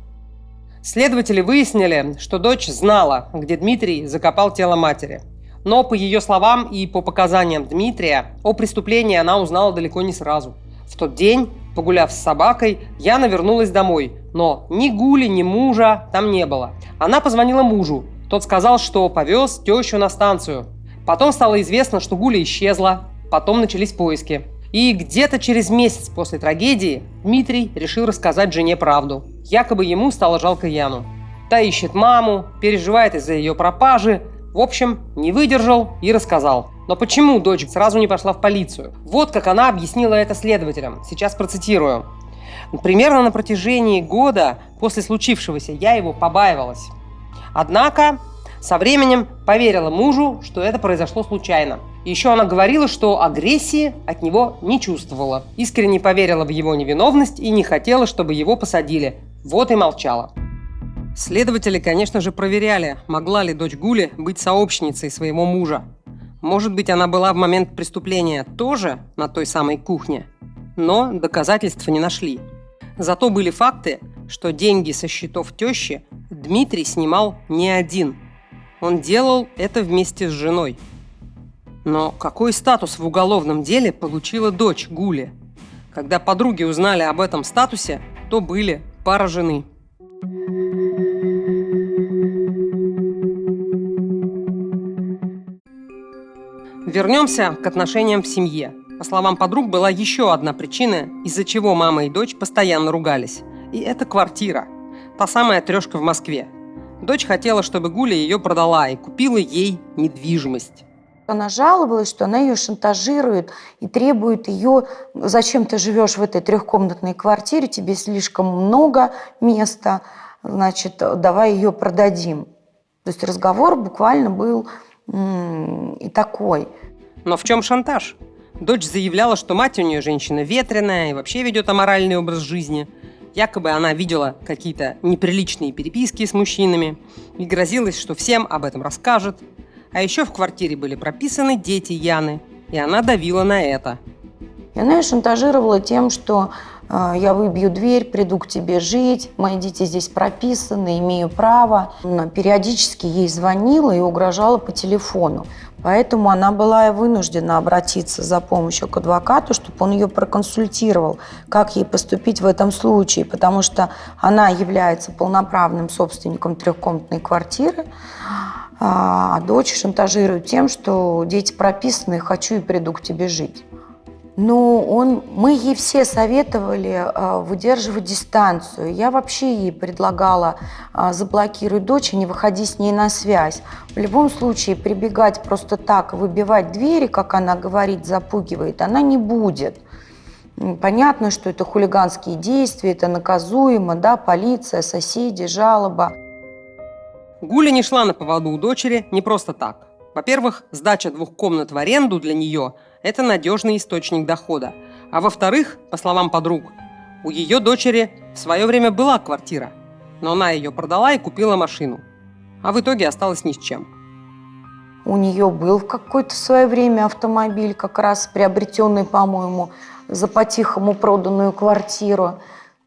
S1: Следователи выяснили, что дочь знала, где Дмитрий закопал тело матери. Но по ее словам и по показаниям Дмитрия, о преступлении она узнала далеко не сразу. В тот день, погуляв с собакой, Яна вернулась домой, но ни Гули, ни мужа там не было. Она позвонила мужу. Тот сказал, что повез тещу на станцию. Потом стало известно, что Гуля исчезла. Потом начались поиски. И где-то через месяц после трагедии Дмитрий решил рассказать жене правду. Якобы ему стало жалко Яну. Та ищет маму, переживает из-за ее пропажи. В общем, не выдержал и рассказал. Но почему дочь сразу не пошла в полицию? Вот как она объяснила это следователям. Сейчас процитирую. Примерно на протяжении года после случившегося я его побаивалась. Однако со временем поверила мужу, что это произошло случайно. Еще она говорила, что агрессии от него не чувствовала. Искренне поверила в его невиновность и не хотела, чтобы его посадили. Вот и молчала. Следователи, конечно же, проверяли, могла ли дочь Гули быть сообщницей своего мужа. Может быть, она была в момент преступления тоже на той самой кухне, но доказательств не нашли. Зато были факты, что деньги со счетов тещи Дмитрий снимал не один. Он делал это вместе с женой. Но какой статус в уголовном деле получила дочь Гули? Когда подруги узнали об этом статусе, то были поражены. Вернемся к отношениям в семье. По словам подруг, была еще одна причина, из-за чего мама и дочь постоянно ругались. И это квартира. Та самая трешка в Москве. Дочь хотела, чтобы Гуля ее продала и купила ей недвижимость.
S2: Она жаловалась, что она ее шантажирует и требует ее: зачем ты живешь в этой трехкомнатной квартире, тебе слишком много места, значит, давай ее продадим. То есть разговор буквально был и такой.
S1: Но в чем шантаж? Дочь заявляла, что мать у нее женщина ветреная и вообще ведет аморальный образ жизни. Якобы она видела какие-то неприличные переписки с мужчинами и грозилась, что всем об этом расскажет. А еще в квартире были прописаны дети Яны, и она давила на это.
S2: И она ее шантажировала тем, что я выбью дверь, приду к тебе жить, мои дети здесь прописаны, имею право. Она периодически ей звонила и угрожала по телефону. Поэтому она была и вынуждена обратиться за помощью к адвокату, чтобы он ее проконсультировал, как ей поступить в этом случае, потому что она является полноправным собственником трехкомнатной квартиры, а дочь шантажирует тем, что дети прописаны, хочу и приду к тебе жить. Но мы ей все советовали выдерживать дистанцию. Я вообще ей предлагала заблокировать дочь и не выходи с ней на связь. В любом случае прибегать просто так, выбивать двери, как она говорит, запугивает, она не будет. Понятно, что это хулиганские действия, это наказуемо, да, полиция, соседи, жалоба.
S1: Гуля не шла на поводу у дочери не просто так. Во-первых, сдача 2 комнат в аренду для нее – это надежный источник дохода. А во-вторых, по словам подруг, у ее дочери в свое время была квартира, но она ее продала и купила машину. А в итоге осталась ни с чем.
S2: У нее был в какое-то свое время автомобиль, как раз приобретенный, по-моему, за по-тихому проданную квартиру.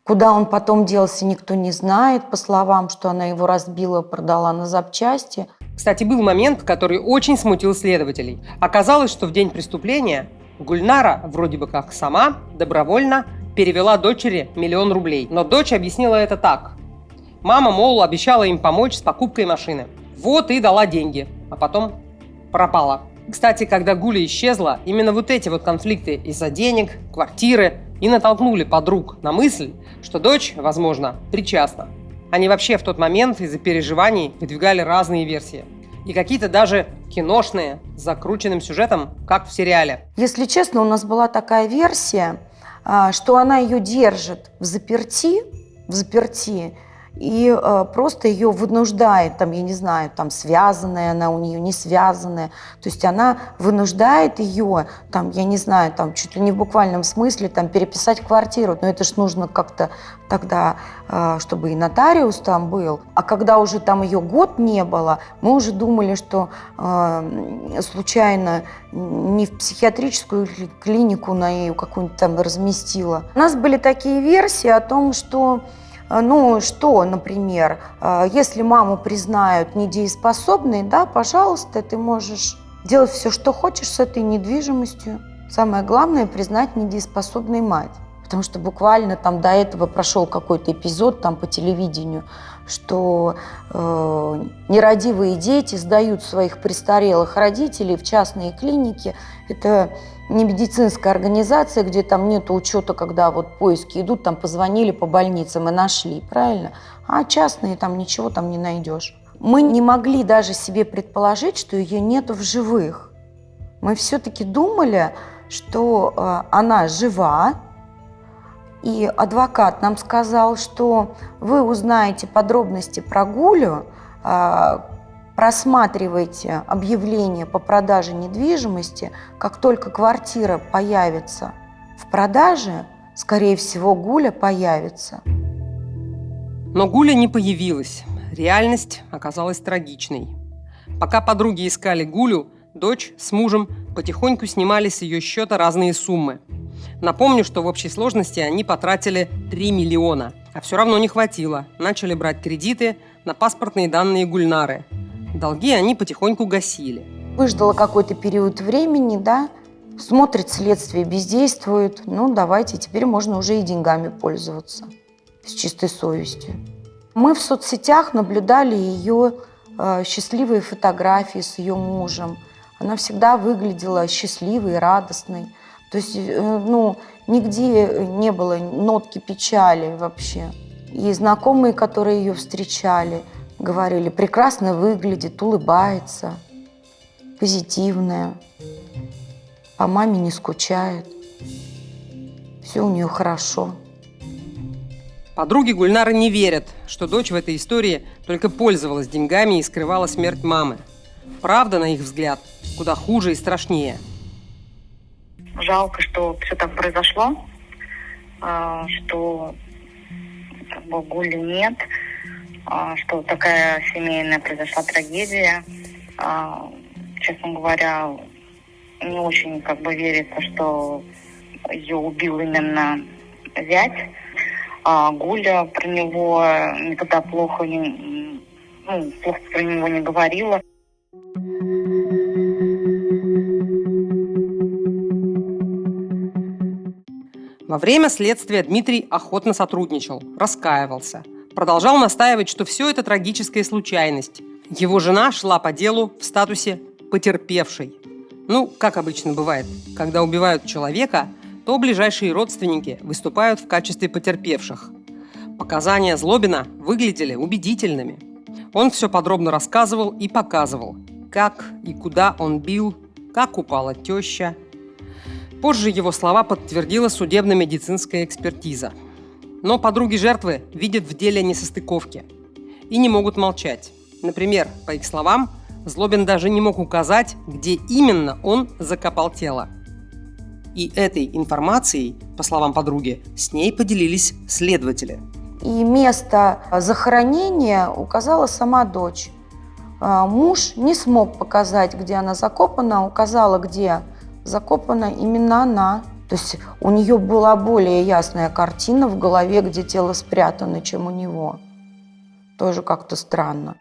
S2: Куда он потом делся, никто не знает, по словам, что она его разбила, продала на запчасти.
S1: Кстати, был момент, который очень смутил следователей. Оказалось, что в день преступления Гульнара вроде бы как сама добровольно перевела дочери 1 000 000 рублей. Но дочь объяснила это так. Мама, мол, обещала им помочь с покупкой машины. Вот и дала деньги, а потом пропала. Кстати, когда Гуля исчезла, именно вот эти вот конфликты из-за денег, квартиры и натолкнули подруг на мысль, что дочь, возможно, причастна. Они вообще в тот момент из-за переживаний выдвигали разные версии. И какие-то даже киношные, с закрученным сюжетом, как в сериале.
S2: Если честно, у нас была такая версия, что она ее держит в заперти, и просто ее вынуждает, там, я не знаю, там связанная она у нее, не связанная. То есть она вынуждает ее, там, я не знаю, там, чуть ли не в буквальном смысле там, переписать квартиру. Но это ж нужно как-то тогда, чтобы и нотариус там был. А когда уже там ее год не было, мы уже думали, что случайно не в психиатрическую клинику на ее какую-нибудь там разместила. У нас были такие версии о том, что например, если маму признают недееспособной, да, пожалуйста, ты можешь делать все, что хочешь с этой недвижимостью. Самое главное – признать недееспособной мать. Потому что буквально там до этого прошел какой-то эпизод там по телевидению, что нерадивые дети сдают своих престарелых родителей в частные клиники. Это не медицинская организация, где там нет учета, когда вот поиски идут, там позвонили по больницам и нашли, правильно? А частные там ничего там не найдешь. Мы не могли даже себе предположить, что ее нету в живых. Мы все-таки думали, что она жива, и адвокат нам сказал, что вы узнаете подробности про Гулю, просматривайте объявление по продаже недвижимости, как только квартира появится в продаже, скорее всего, Гуля появится.
S1: Но Гуля не появилась. Реальность оказалась трагичной. Пока подруги искали Гулю, дочь с мужем потихоньку снимали с ее счета разные суммы. Напомню, что в общей сложности они потратили 3 миллиона, а все равно не хватило. Начали брать кредиты на паспортные данные Гульнары. Долги они потихоньку гасили.
S2: Выждала какой-то период времени, да, смотрит следствие, бездействует. Ну, давайте, теперь можно уже и деньгами пользоваться с чистой совестью. Мы в соцсетях наблюдали ее счастливые фотографии с ее мужем. Она всегда выглядела счастливой, радостной. То есть, нигде не было нотки печали вообще. И знакомые, которые ее встречали, говорили, прекрасно выглядит, улыбается, позитивная, по маме не скучает, все у нее хорошо.
S1: Подруги Гульнары не верят, что дочь в этой истории только пользовалась деньгами и скрывала смерть мамы. Правда, на их взгляд, куда хуже и страшнее.
S3: Жалко, что все так произошло, что Гули нет, что такая семейная произошла трагедия. Честно говоря, не очень верится, что ее убил именно зять. А Гуля про него никогда плохо про него не говорила.
S1: Во время следствия Дмитрий охотно сотрудничал, раскаивался. Продолжал настаивать, что все это трагическая случайность. Его жена шла по делу в статусе потерпевшей. Как обычно бывает, когда убивают человека, то ближайшие родственники выступают в качестве потерпевших. Показания Злобина выглядели убедительными. Он все подробно рассказывал и показывал, как и куда он бил, как упала теща. Позже его слова подтвердила судебно-медицинская экспертиза. Но подруги жертвы видят в деле несостыковки и не могут молчать. Например, по их словам, Злобин даже не мог указать, где именно он закопал тело. И этой информацией, по словам подруги, с ней поделились следователи.
S2: И место захоронения указала сама дочь. Муж не смог показать, где она закопана, указала, где закопана именно она. То есть у нее была более ясная картина в голове, где тело спрятано, чем у него. Тоже как-то странно.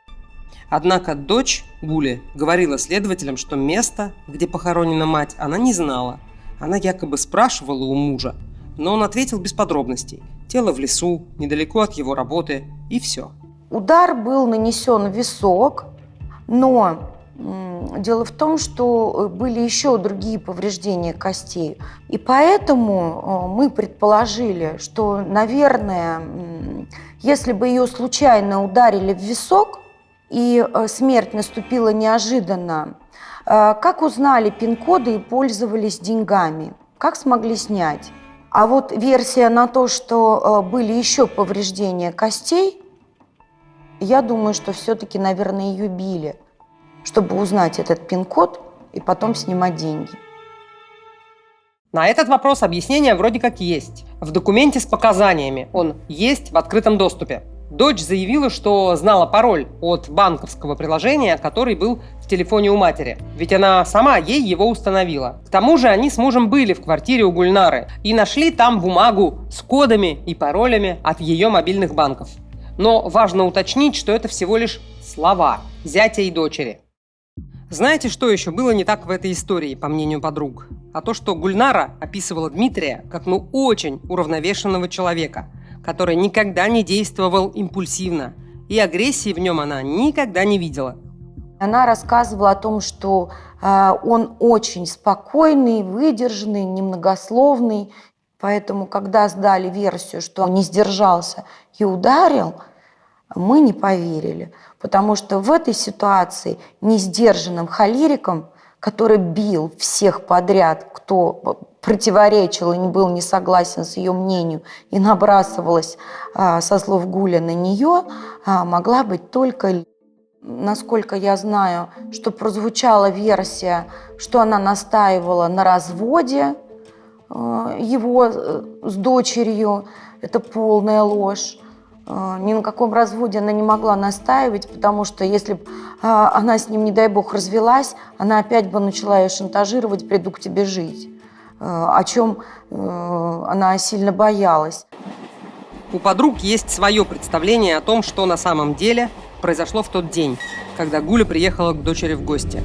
S1: Однако дочь Гули говорила следователям, что место, где похоронена мать, она не знала. Она якобы спрашивала у мужа, но он ответил без подробностей. Тело в лесу, недалеко от его работы, и все.
S2: Удар был нанесен в висок, но дело в том, что были еще другие повреждения костей. И поэтому мы предположили, что, наверное, если бы ее случайно ударили в висок, и смерть наступила неожиданно, как узнали пин-коды и пользовались деньгами? Как смогли снять? А вот версия на то, что были еще повреждения костей, я думаю, что все-таки, наверное, ее били, чтобы узнать этот пин-код и потом снимать деньги.
S1: На этот вопрос объяснение вроде как есть. В документе с показаниями он есть в открытом доступе. Дочь заявила, что знала пароль от банковского приложения, который был в телефоне у матери. Ведь она сама ей его установила. К тому же они с мужем были в квартире у Гульнары и нашли там бумагу с кодами и паролями от ее мобильных банков. Но важно уточнить, что это всего лишь слова зятя и дочери. Знаете, что еще было не так в этой истории, по мнению подруг? А то, что Гульнара описывала Дмитрия как очень уравновешенного человека, который никогда не действовал импульсивно, и агрессии в нем она никогда не видела.
S2: Она рассказывала о том, что он очень спокойный, выдержанный, немногословный. Поэтому, когда сдали версию, что он не сдержался и ударил, мы не поверили. Потому что в этой ситуации несдержанным холериком, который бил всех подряд, кто противоречил и не был не согласен с ее мнением, и набрасывалась со слов Гуля на нее, могла быть только... Насколько я знаю, что прозвучала версия, что она настаивала на разводе его с дочерью. Это полная ложь. Ни на каком разводе она не могла настаивать, потому что если бы она с ним, не дай бог, развелась, она опять бы начала ее шантажировать: приду к тебе жить, о чем она сильно боялась.
S1: У подруг есть свое представление о том, что на самом деле произошло в тот день, когда Гуля приехала к дочери в гости.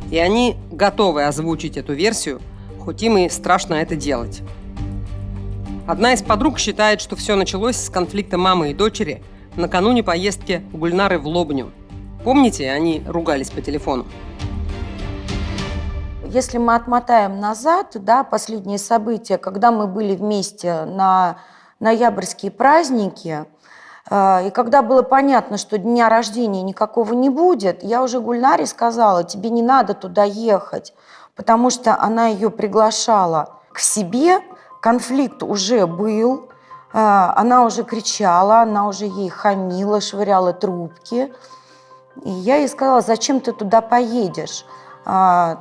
S1: И они готовы озвучить эту версию, хоть им и страшно это делать. Одна из подруг считает, что все началось с конфликта мамы и дочери накануне поездки Гульнары в Лобню. Помните, они ругались по телефону?
S2: Если мы отмотаем назад, да, последние события, когда мы были вместе на ноябрьские праздники, и когда было понятно, что дня рождения никакого не будет, я уже Гульнаре сказала: тебе не надо туда ехать, потому что она ее приглашала к себе, конфликт уже был, она уже кричала, она уже ей хамила, швыряла трубки. И я ей сказала: зачем ты туда поедешь?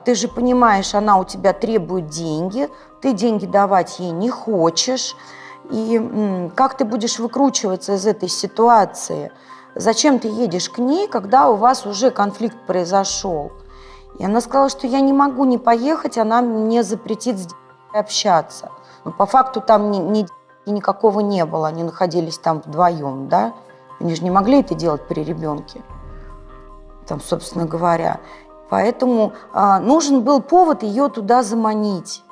S2: Ты же понимаешь, она у тебя требует деньги, ты деньги давать ей не хочешь. И как ты будешь выкручиваться из этой ситуации? Зачем ты едешь к ней, когда у вас уже конфликт произошел? И она сказала, что я не могу не поехать, она мне запретит с общаться. Но по факту там никакого не было, они находились там вдвоем, да? Они же не могли это делать при ребенке, там, собственно говоря. Поэтому нужен был повод ее туда заманить.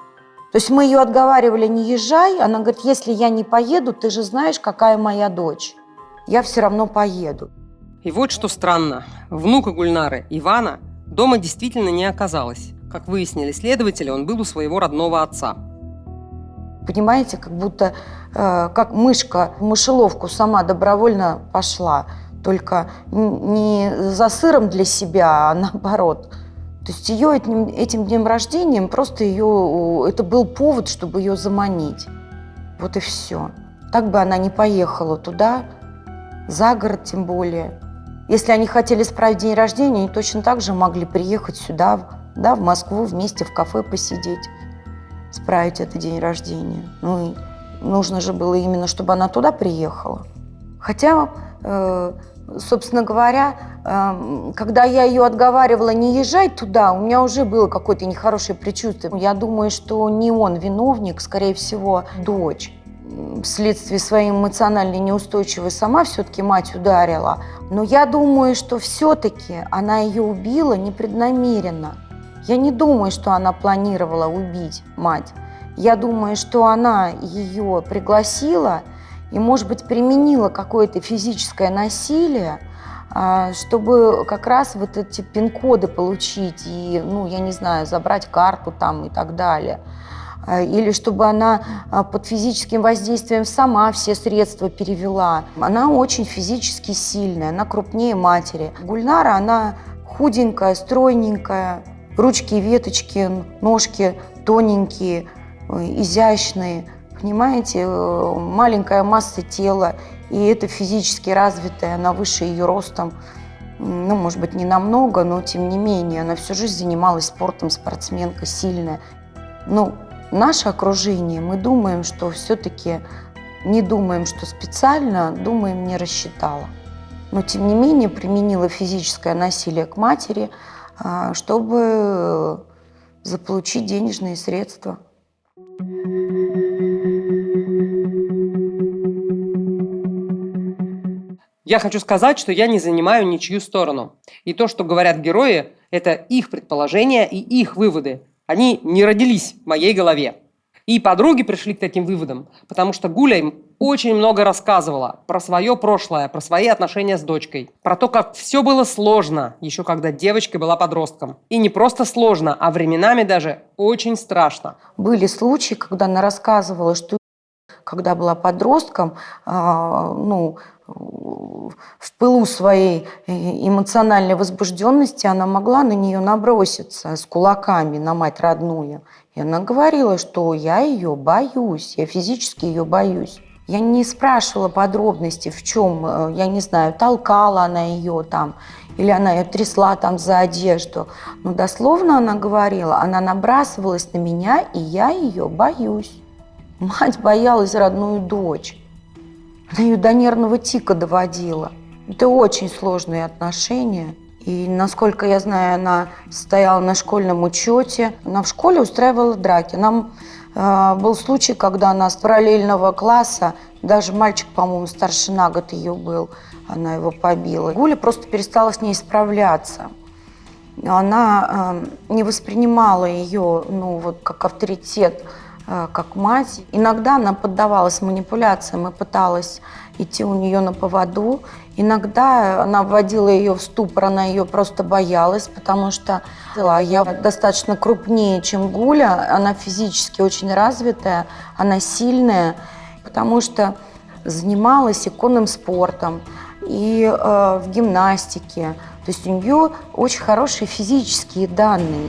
S2: То есть мы ее отговаривали: не езжай. Она говорит: если я не поеду, ты же знаешь, какая моя дочь. Я все равно поеду.
S1: И вот что странно. Внука Гульнары, Ивана, дома действительно не оказалось. Как выяснили следователи, он был у своего родного отца.
S2: Понимаете, как будто как мышка в мышеловку сама добровольно пошла. Только не за сыром для себя, а наоборот. То есть ее этим днем рождения просто это был повод, чтобы ее заманить. Вот и все. Так бы она не поехала туда, за город тем более. Если они хотели справить день рождения, они точно так же могли приехать сюда, да, в Москву, вместе в кафе посидеть, справить этот день рождения. Ну и нужно же было именно, чтобы она туда приехала. Хотя Собственно говоря, когда я ее отговаривала не езжать туда, у меня уже было какое-то нехорошее предчувствие. Я думаю, что не он виновник, скорее всего, дочь. Вследствие своей эмоциональной неустойчивости сама все-таки мать ударила. Но я думаю, что все-таки она ее убила непреднамеренно. Я не думаю, что она планировала убить мать. Я думаю, что она ее пригласила и, может быть, применила какое-то физическое насилие, чтобы как раз вот эти пин-коды получить и, я не знаю, забрать карту там и так далее. Или чтобы она под физическим воздействием сама все средства перевела. Она очень физически сильная, она крупнее матери. Гульнара, она худенькая, стройненькая, ручки, веточки, ножки тоненькие, изящные. Понимаете, маленькая масса тела, и это физически развитая, она выше ее ростом, может быть, не намного, но тем не менее, она всю жизнь занималась спортом, спортсменка сильная. Наше окружение, мы думаем, что все-таки не думаем, что специально, думаем, не рассчитала. Но, тем не менее, применила физическое насилие к матери, чтобы заполучить денежные средства.
S1: Я хочу сказать, что я не занимаю ничью сторону. И то, что говорят герои, это их предположения и их выводы. Они не родились в моей голове. И подруги пришли к таким выводам, потому что Гуля им очень много рассказывала про свое прошлое, про свои отношения с дочкой, про то, как все было сложно, еще когда девочка была подростком. И не просто сложно, а временами даже очень страшно.
S2: Были случаи, когда она рассказывала, что когда была подростком, в пылу своей эмоциональной возбужденности она могла на нее наброситься с кулаками, на мать родную. И она говорила, что я ее боюсь, я физически ее боюсь. Я не спрашивала подробностей, в чем, я не знаю, толкала она ее там, или она ее трясла там за одежду. Но дословно она говорила, она набрасывалась на меня, и я ее боюсь. Мать боялась родную дочь. Она ее до нервного тика доводила. Это очень сложные отношения. И, насколько я знаю, она стояла на школьном учете. Она в школе устраивала драки. Нам был случай, когда она с параллельного класса, даже мальчик, по-моему, старше на год ее был, она его побила. Гуля просто перестала с ней справляться. Она не воспринимала ее, как авторитет, как мать. Иногда она поддавалась манипуляциям и пыталась идти у нее на поводу. Иногда она вводила ее в ступор, она ее просто боялась, потому что я достаточно крупнее, чем Гуля, она физически очень развитая, она сильная, потому что занималась и конным спортом, и в гимнастике. То есть у нее очень хорошие физические данные.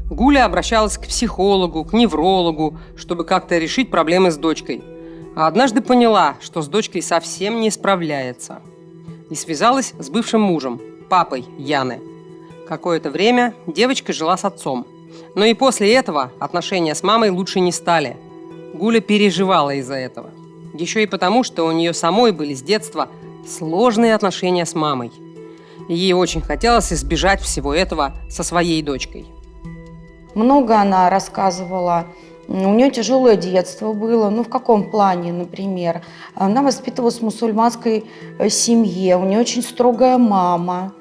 S1: Гуля обращалась к психологу, к неврологу, чтобы как-то решить проблемы с дочкой. А однажды поняла, что с дочкой совсем не справляется. И связалась с бывшим мужем, папой Яны. Какое-то время девочка жила с отцом. Но и после этого отношения с мамой лучше не стали. Гуля переживала из-за этого. Еще и потому, что у нее самой были с детства сложные отношения с мамой. И ей очень хотелось избежать всего этого со своей дочкой.
S2: Много она рассказывала. У нее тяжелое детство было. В каком плане, например? Она воспитывалась в мусульманской семье. У нее очень строгая мама.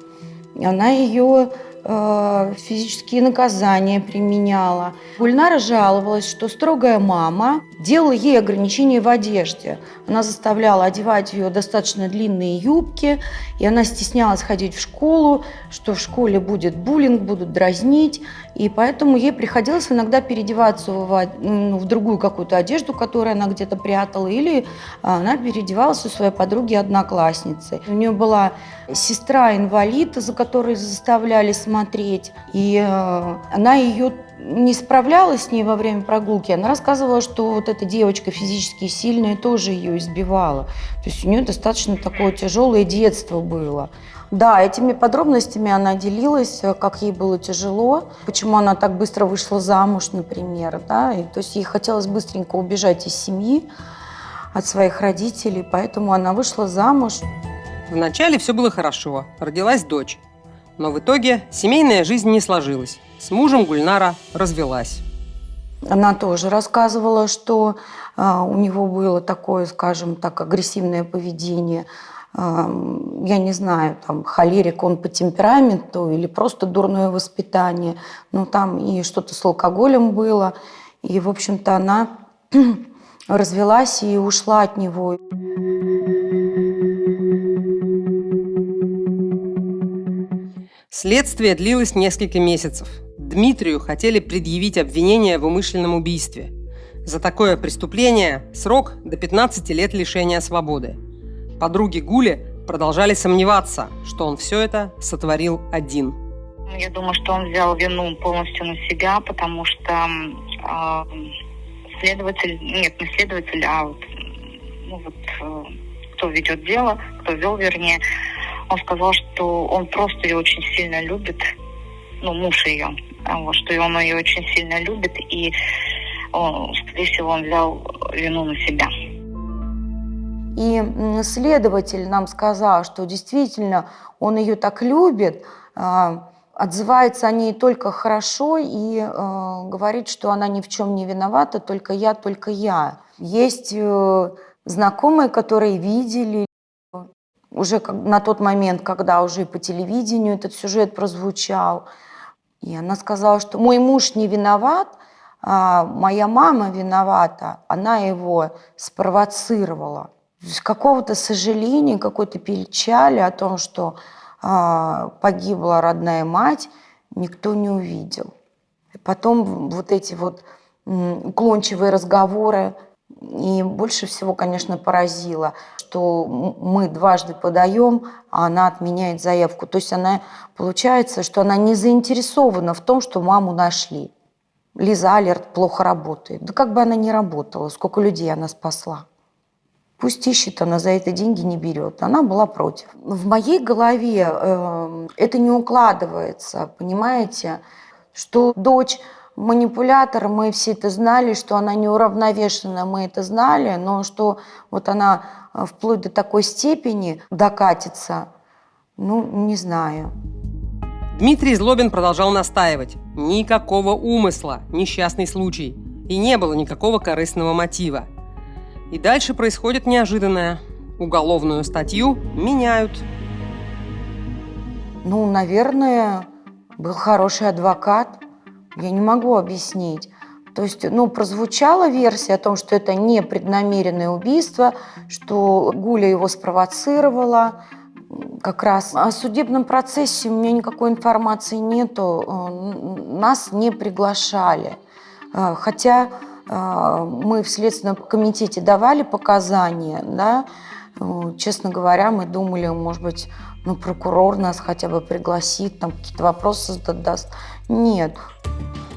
S2: Она ее физические наказания применяла. Гульнара жаловалась, что строгая мама делала ей ограничения в одежде. Она заставляла одевать ее достаточно длинные юбки, и она стеснялась ходить в школу, что в школе будет буллинг, будут дразнить. И поэтому ей приходилось иногда переодеваться в другую какую-то одежду, которую она где-то прятала, или она переодевалась у своей подруги-одноклассницы. У нее была сестра-инвалид, за которой заставляли смотреть, и она ее не справлялась с ней во время прогулки. Она рассказывала, что вот эта девочка физически сильная тоже ее избивала. То есть у нее достаточно такое тяжелое детство было. Да, этими подробностями она делилась, как ей было тяжело, почему она так быстро вышла замуж, например. Да? И, то есть ей хотелось быстренько убежать из семьи. от своих родителей, поэтому она вышла замуж.
S1: Вначале все было хорошо, родилась дочь. Но в итоге семейная жизнь не сложилась. С мужем Гульнара развелась.
S2: Она тоже рассказывала, что у него было такое, скажем так, агрессивное поведение. Я не знаю, там, холерик он по темпераменту или просто дурное воспитание. Но там и что-то с алкоголем было. И, в общем-то, она развелась и ушла от него.
S1: Следствие длилось несколько месяцев. Дмитрию хотели предъявить обвинение в умышленном убийстве. За такое преступление срок до 15 лет лишения свободы. Подруги Гули продолжали сомневаться, что он все это сотворил один.
S3: Я думаю, что он взял вину полностью на себя, потому что следователь, нет, не следователь, а кто ведет дело, кто вел, вернее, он сказал, что он просто ее очень сильно любит, муж ее, что он ее очень сильно любит, и, скорее всего, он взял вину на себя.
S2: И следователь нам сказал, что действительно он ее так любит, отзывается о ней только хорошо и говорит, что она ни в чем не виновата, только я, только я. Есть знакомые, которые видели уже на тот момент, когда уже по телевидению этот сюжет прозвучал. И она сказала, что мой муж не виноват, а моя мама виновата, она его спровоцировала. Какого-то сожаления, какой-то печали о том, что погибла родная мать, никто не увидел. И потом вот эти вот уклончивые разговоры. И больше всего, конечно, поразило, что мы дважды подаем, а она отменяет заявку. То есть получается, что она не заинтересована в том, что маму нашли. Лиза Алерт плохо работает. Да как бы она ни работала, сколько людей она спасла. Пусть ищет, она за это деньги не берет. Она была против. В моей голове это не укладывается, понимаете, что дочь манипулятор, мы все это знали, что она неуравновешенная, мы это знали, но что вот она вплоть до такой степени докатится, не знаю.
S1: Дмитрий Злобин продолжал настаивать. Никакого умысла, несчастный случай. И не было никакого корыстного мотива. И дальше происходит неожиданное. Уголовную статью меняют.
S2: Наверное, был хороший адвокат. Я не могу объяснить. То есть, прозвучала версия о том, что это не преднамеренное убийство, что Гуля его спровоцировала. Как раз о судебном процессе у меня никакой информации нету. Нас не приглашали. Хотя мы в Следственном комитете давали показания, да. Честно говоря, мы думали, может быть, прокурор нас хотя бы пригласит, там какие-то вопросы задаст. Нет.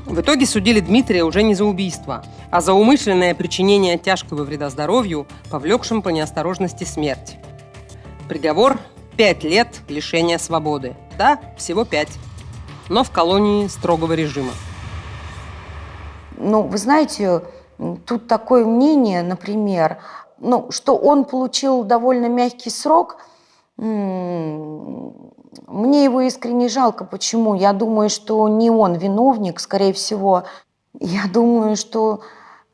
S1: В итоге судили Дмитрия уже не за убийство, а за умышленное причинение тяжкого вреда здоровью, повлекшим по неосторожности смерть. Приговор – 5 лет лишения свободы. Да, всего 5. Но в колонии строгого режима.
S2: Вы знаете, тут такое мнение, например, что он получил довольно мягкий срок. Мне его искренне жалко. Почему? Я думаю, что не он виновник, скорее всего. Я думаю, что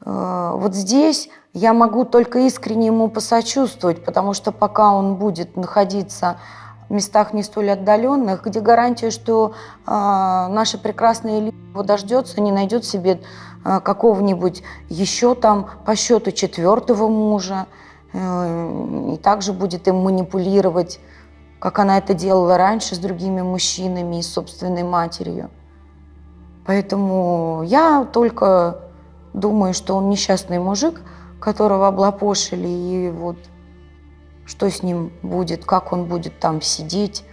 S2: вот здесь я могу только искренне ему посочувствовать, потому что пока он будет находиться в местах не столь отдаленных, где гарантия, что наша прекрасная Лиза его дождется, не найдет себе какого-нибудь еще там по счету 4-го мужа, и также будет им манипулировать, как она это делала раньше с другими мужчинами и с собственной матерью. Поэтому я только думаю, что он несчастный мужик, которого облапошили, и вот что с ним будет, как он будет там сидеть,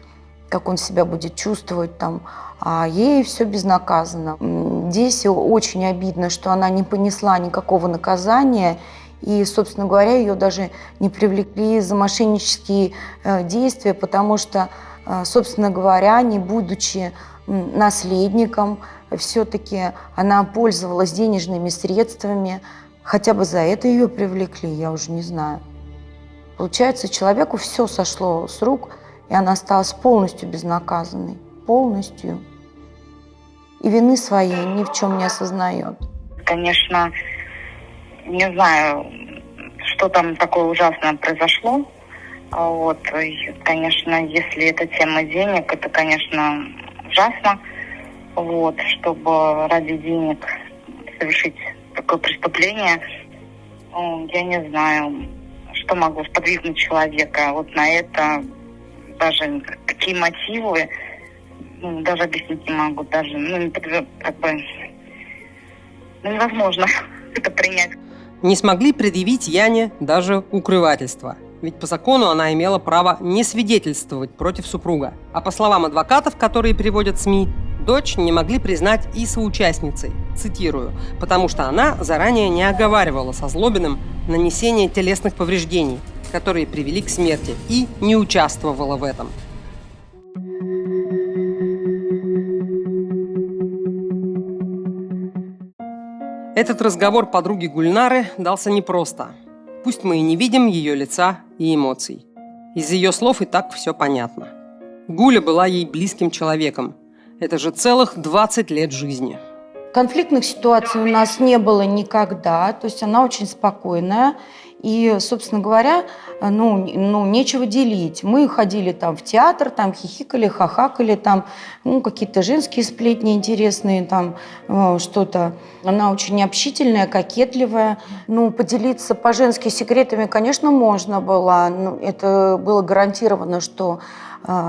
S2: как он себя будет чувствовать там. А ей все безнаказанно. Здесь очень обидно, что она не понесла никакого наказания, и, собственно говоря, ее даже не привлекли за мошеннические действия, потому что, собственно говоря, не будучи наследником, все-таки она пользовалась денежными средствами, хотя бы за это ее привлекли, я уже не знаю. Получается, человеку все сошло с рук, и она осталась полностью безнаказанной. Полностью. И вины своей ни в чем не осознает.
S3: Конечно, не знаю, что там такое ужасное произошло. Вот, и, конечно, если это тема денег, это, конечно, ужасно. Вот, чтобы ради денег совершить такое преступление, я не знаю, что могло сподвигнуть человека вот на это. Даже какие мотивы, даже объяснить не могу. Даже, невозможно это принять.
S1: Не смогли предъявить Яне даже укрывательство. Ведь по закону она имела право не свидетельствовать против супруга. А по словам адвокатов, которые переводят СМИ, дочь не могли признать и соучастницей, цитирую, потому что она заранее не оговаривала со Злобиным нанесение телесных повреждений, которые привели к смерти, и не участвовала в этом. Этот разговор подруги Гульнары дался непросто. Пусть мы и не видим ее лица и эмоций. Из ее слов и так все понятно. Гуля была ей близким человеком. Это же целых 20 лет жизни.
S2: Конфликтных ситуаций у нас не было никогда, то есть она очень спокойная. И, собственно говоря, нечего делить. Мы ходили там в театр, там хихикали, хахакали, там какие-то женские сплетни интересные, там что-то. Она очень общительная, кокетливая. Поделиться по-женски секретами, конечно, можно было. Это было гарантировано, что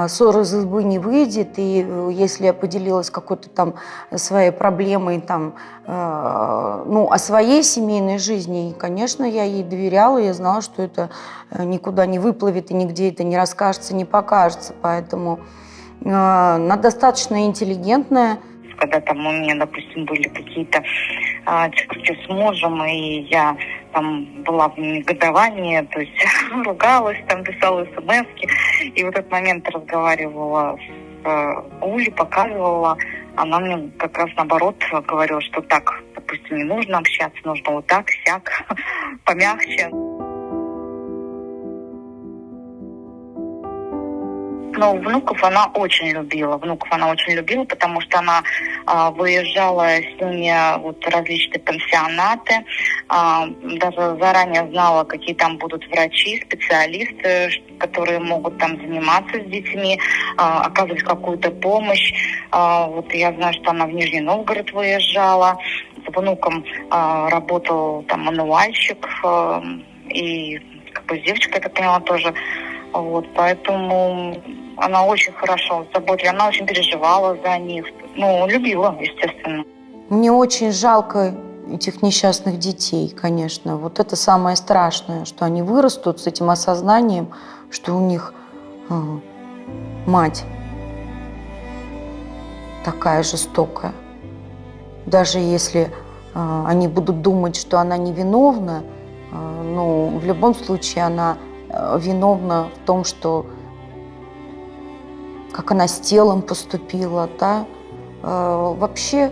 S2: ссора из избы не выйдет, и если я поделилась какой-то там своей проблемой, там, о своей семейной жизни, и, конечно, я ей доверяла, я знала, что это никуда не выплывет, и нигде это не расскажется, не покажется, поэтому она достаточно интеллигентная.
S3: Когда там у меня, допустим, были какие-то дискуссии с мужем, и я там была в негодовании, то есть ругалась, там писала смс-ки, и в этот момент разговаривала с Улей, показывала, она мне как раз наоборот говорила, что так, допустим, не нужно общаться, нужно вот так, сяк, помягче. Но внуков она очень любила. Потому что она выезжала с ними в различные пансионаты, даже заранее знала, какие там будут врачи, специалисты, которые могут там заниматься с детьми, оказывать какую-то помощь. Я знаю, что она в Нижний Новгород выезжала, с внуком работал там мануальщик, и с девочкой, я так поняла, тоже. Поэтому она очень хорошо заботилась, она очень переживала за них. Любила, естественно.
S2: Мне очень жалко этих несчастных детей, конечно. Вот это самое страшное, что они вырастут с этим осознанием, что у них мать такая жестокая. Даже если они будут думать, что она невиновна, в любом случае она виновна в том, что как она с телом поступила, да. Вообще,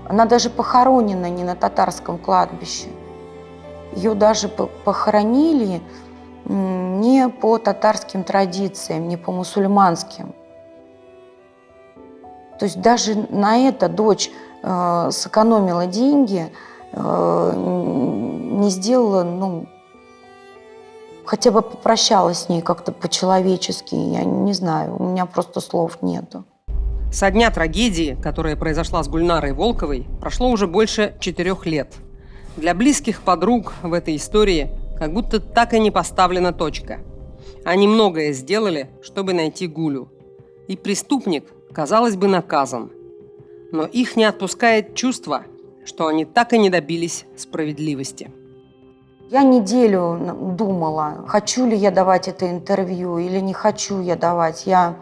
S2: она даже похоронена не на татарском кладбище. Ее даже похоронили не по татарским традициям, не по мусульманским. То есть даже на это дочь сэкономила деньги, не сделала, хотя бы попрощалась с ней как-то по-человечески. Я не знаю, у меня просто слов нету.
S1: Со дня трагедии, которая произошла с Гульнарой Волковой, прошло уже больше 4 лет. Для близких подруг в этой истории как будто так и не поставлена точка. Они многое сделали, чтобы найти Гулю. И преступник, казалось бы, наказан. Но их не отпускает чувство, что они так и не добились справедливости.
S2: Я неделю думала, хочу ли я давать это интервью или не хочу я давать. Я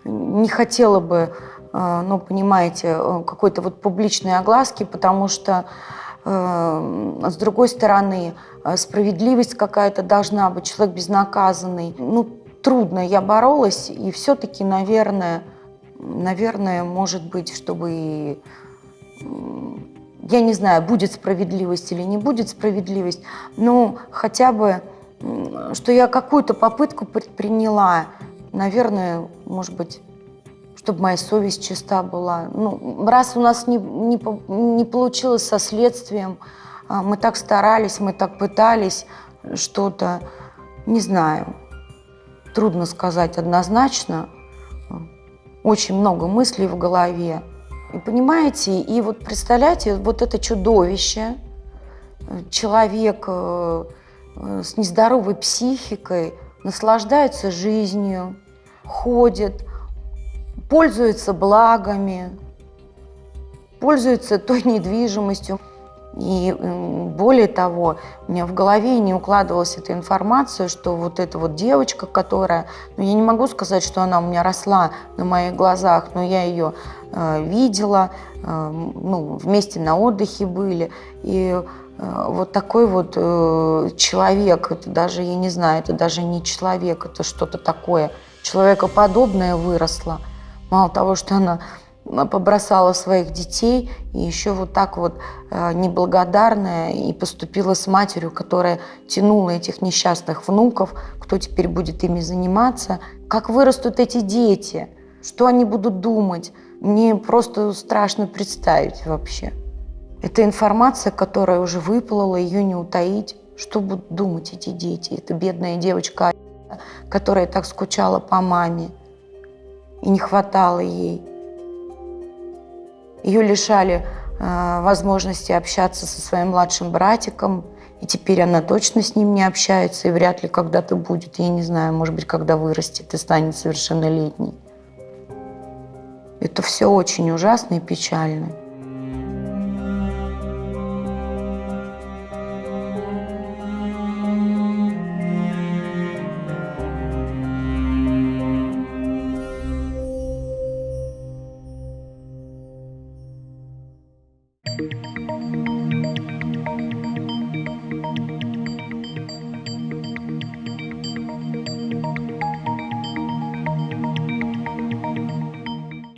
S2: не хотела бы, понимаете, какой-то публичной огласки, потому что, с другой стороны, справедливость какая-то должна быть, человек безнаказанный. Трудно, я боролась, и все-таки, наверное, может быть, чтобы и Я не знаю, будет справедливость или не будет справедливость, но хотя бы, что я какую-то попытку предприняла, наверное, может быть, чтобы моя совесть чиста была. Ну, раз у нас не получилось со следствием, мы так старались, мы так пытались что-то, не знаю, трудно сказать однозначно. Очень много мыслей в голове. И понимаете, и вот представляете, вот это чудовище, человек с нездоровой психикой, наслаждается жизнью, ходит, пользуется благами, пользуется той недвижимостью. И более того, у меня в голове не укладывалась эта информация, что вот эта вот девочка, которая, ну, я не могу сказать, что она у меня росла на моих глазах, но я ее видела, ну, вместе на отдыхе были. И вот такой вот человек, это даже, я не знаю, это даже не человек, это что-то такое, человекоподобное выросло. Мало того, что она побросала своих детей, и еще вот так вот неблагодарная и поступила с матерью, которая тянула этих несчастных внуков, кто теперь будет ими заниматься. Как вырастут эти дети? Что они будут думать? Мне просто страшно представить вообще. Это информация, которая уже выплыла, ее не утаить. Что будут думать эти дети? Это бедная девочка, которая так скучала по маме, и не хватало ей. Ее лишали возможности общаться со своим младшим братиком, и теперь она точно с ним не общается, и вряд ли когда-то будет, я не знаю, может быть, когда вырастет и станет совершеннолетней. Это все очень ужасно и печально.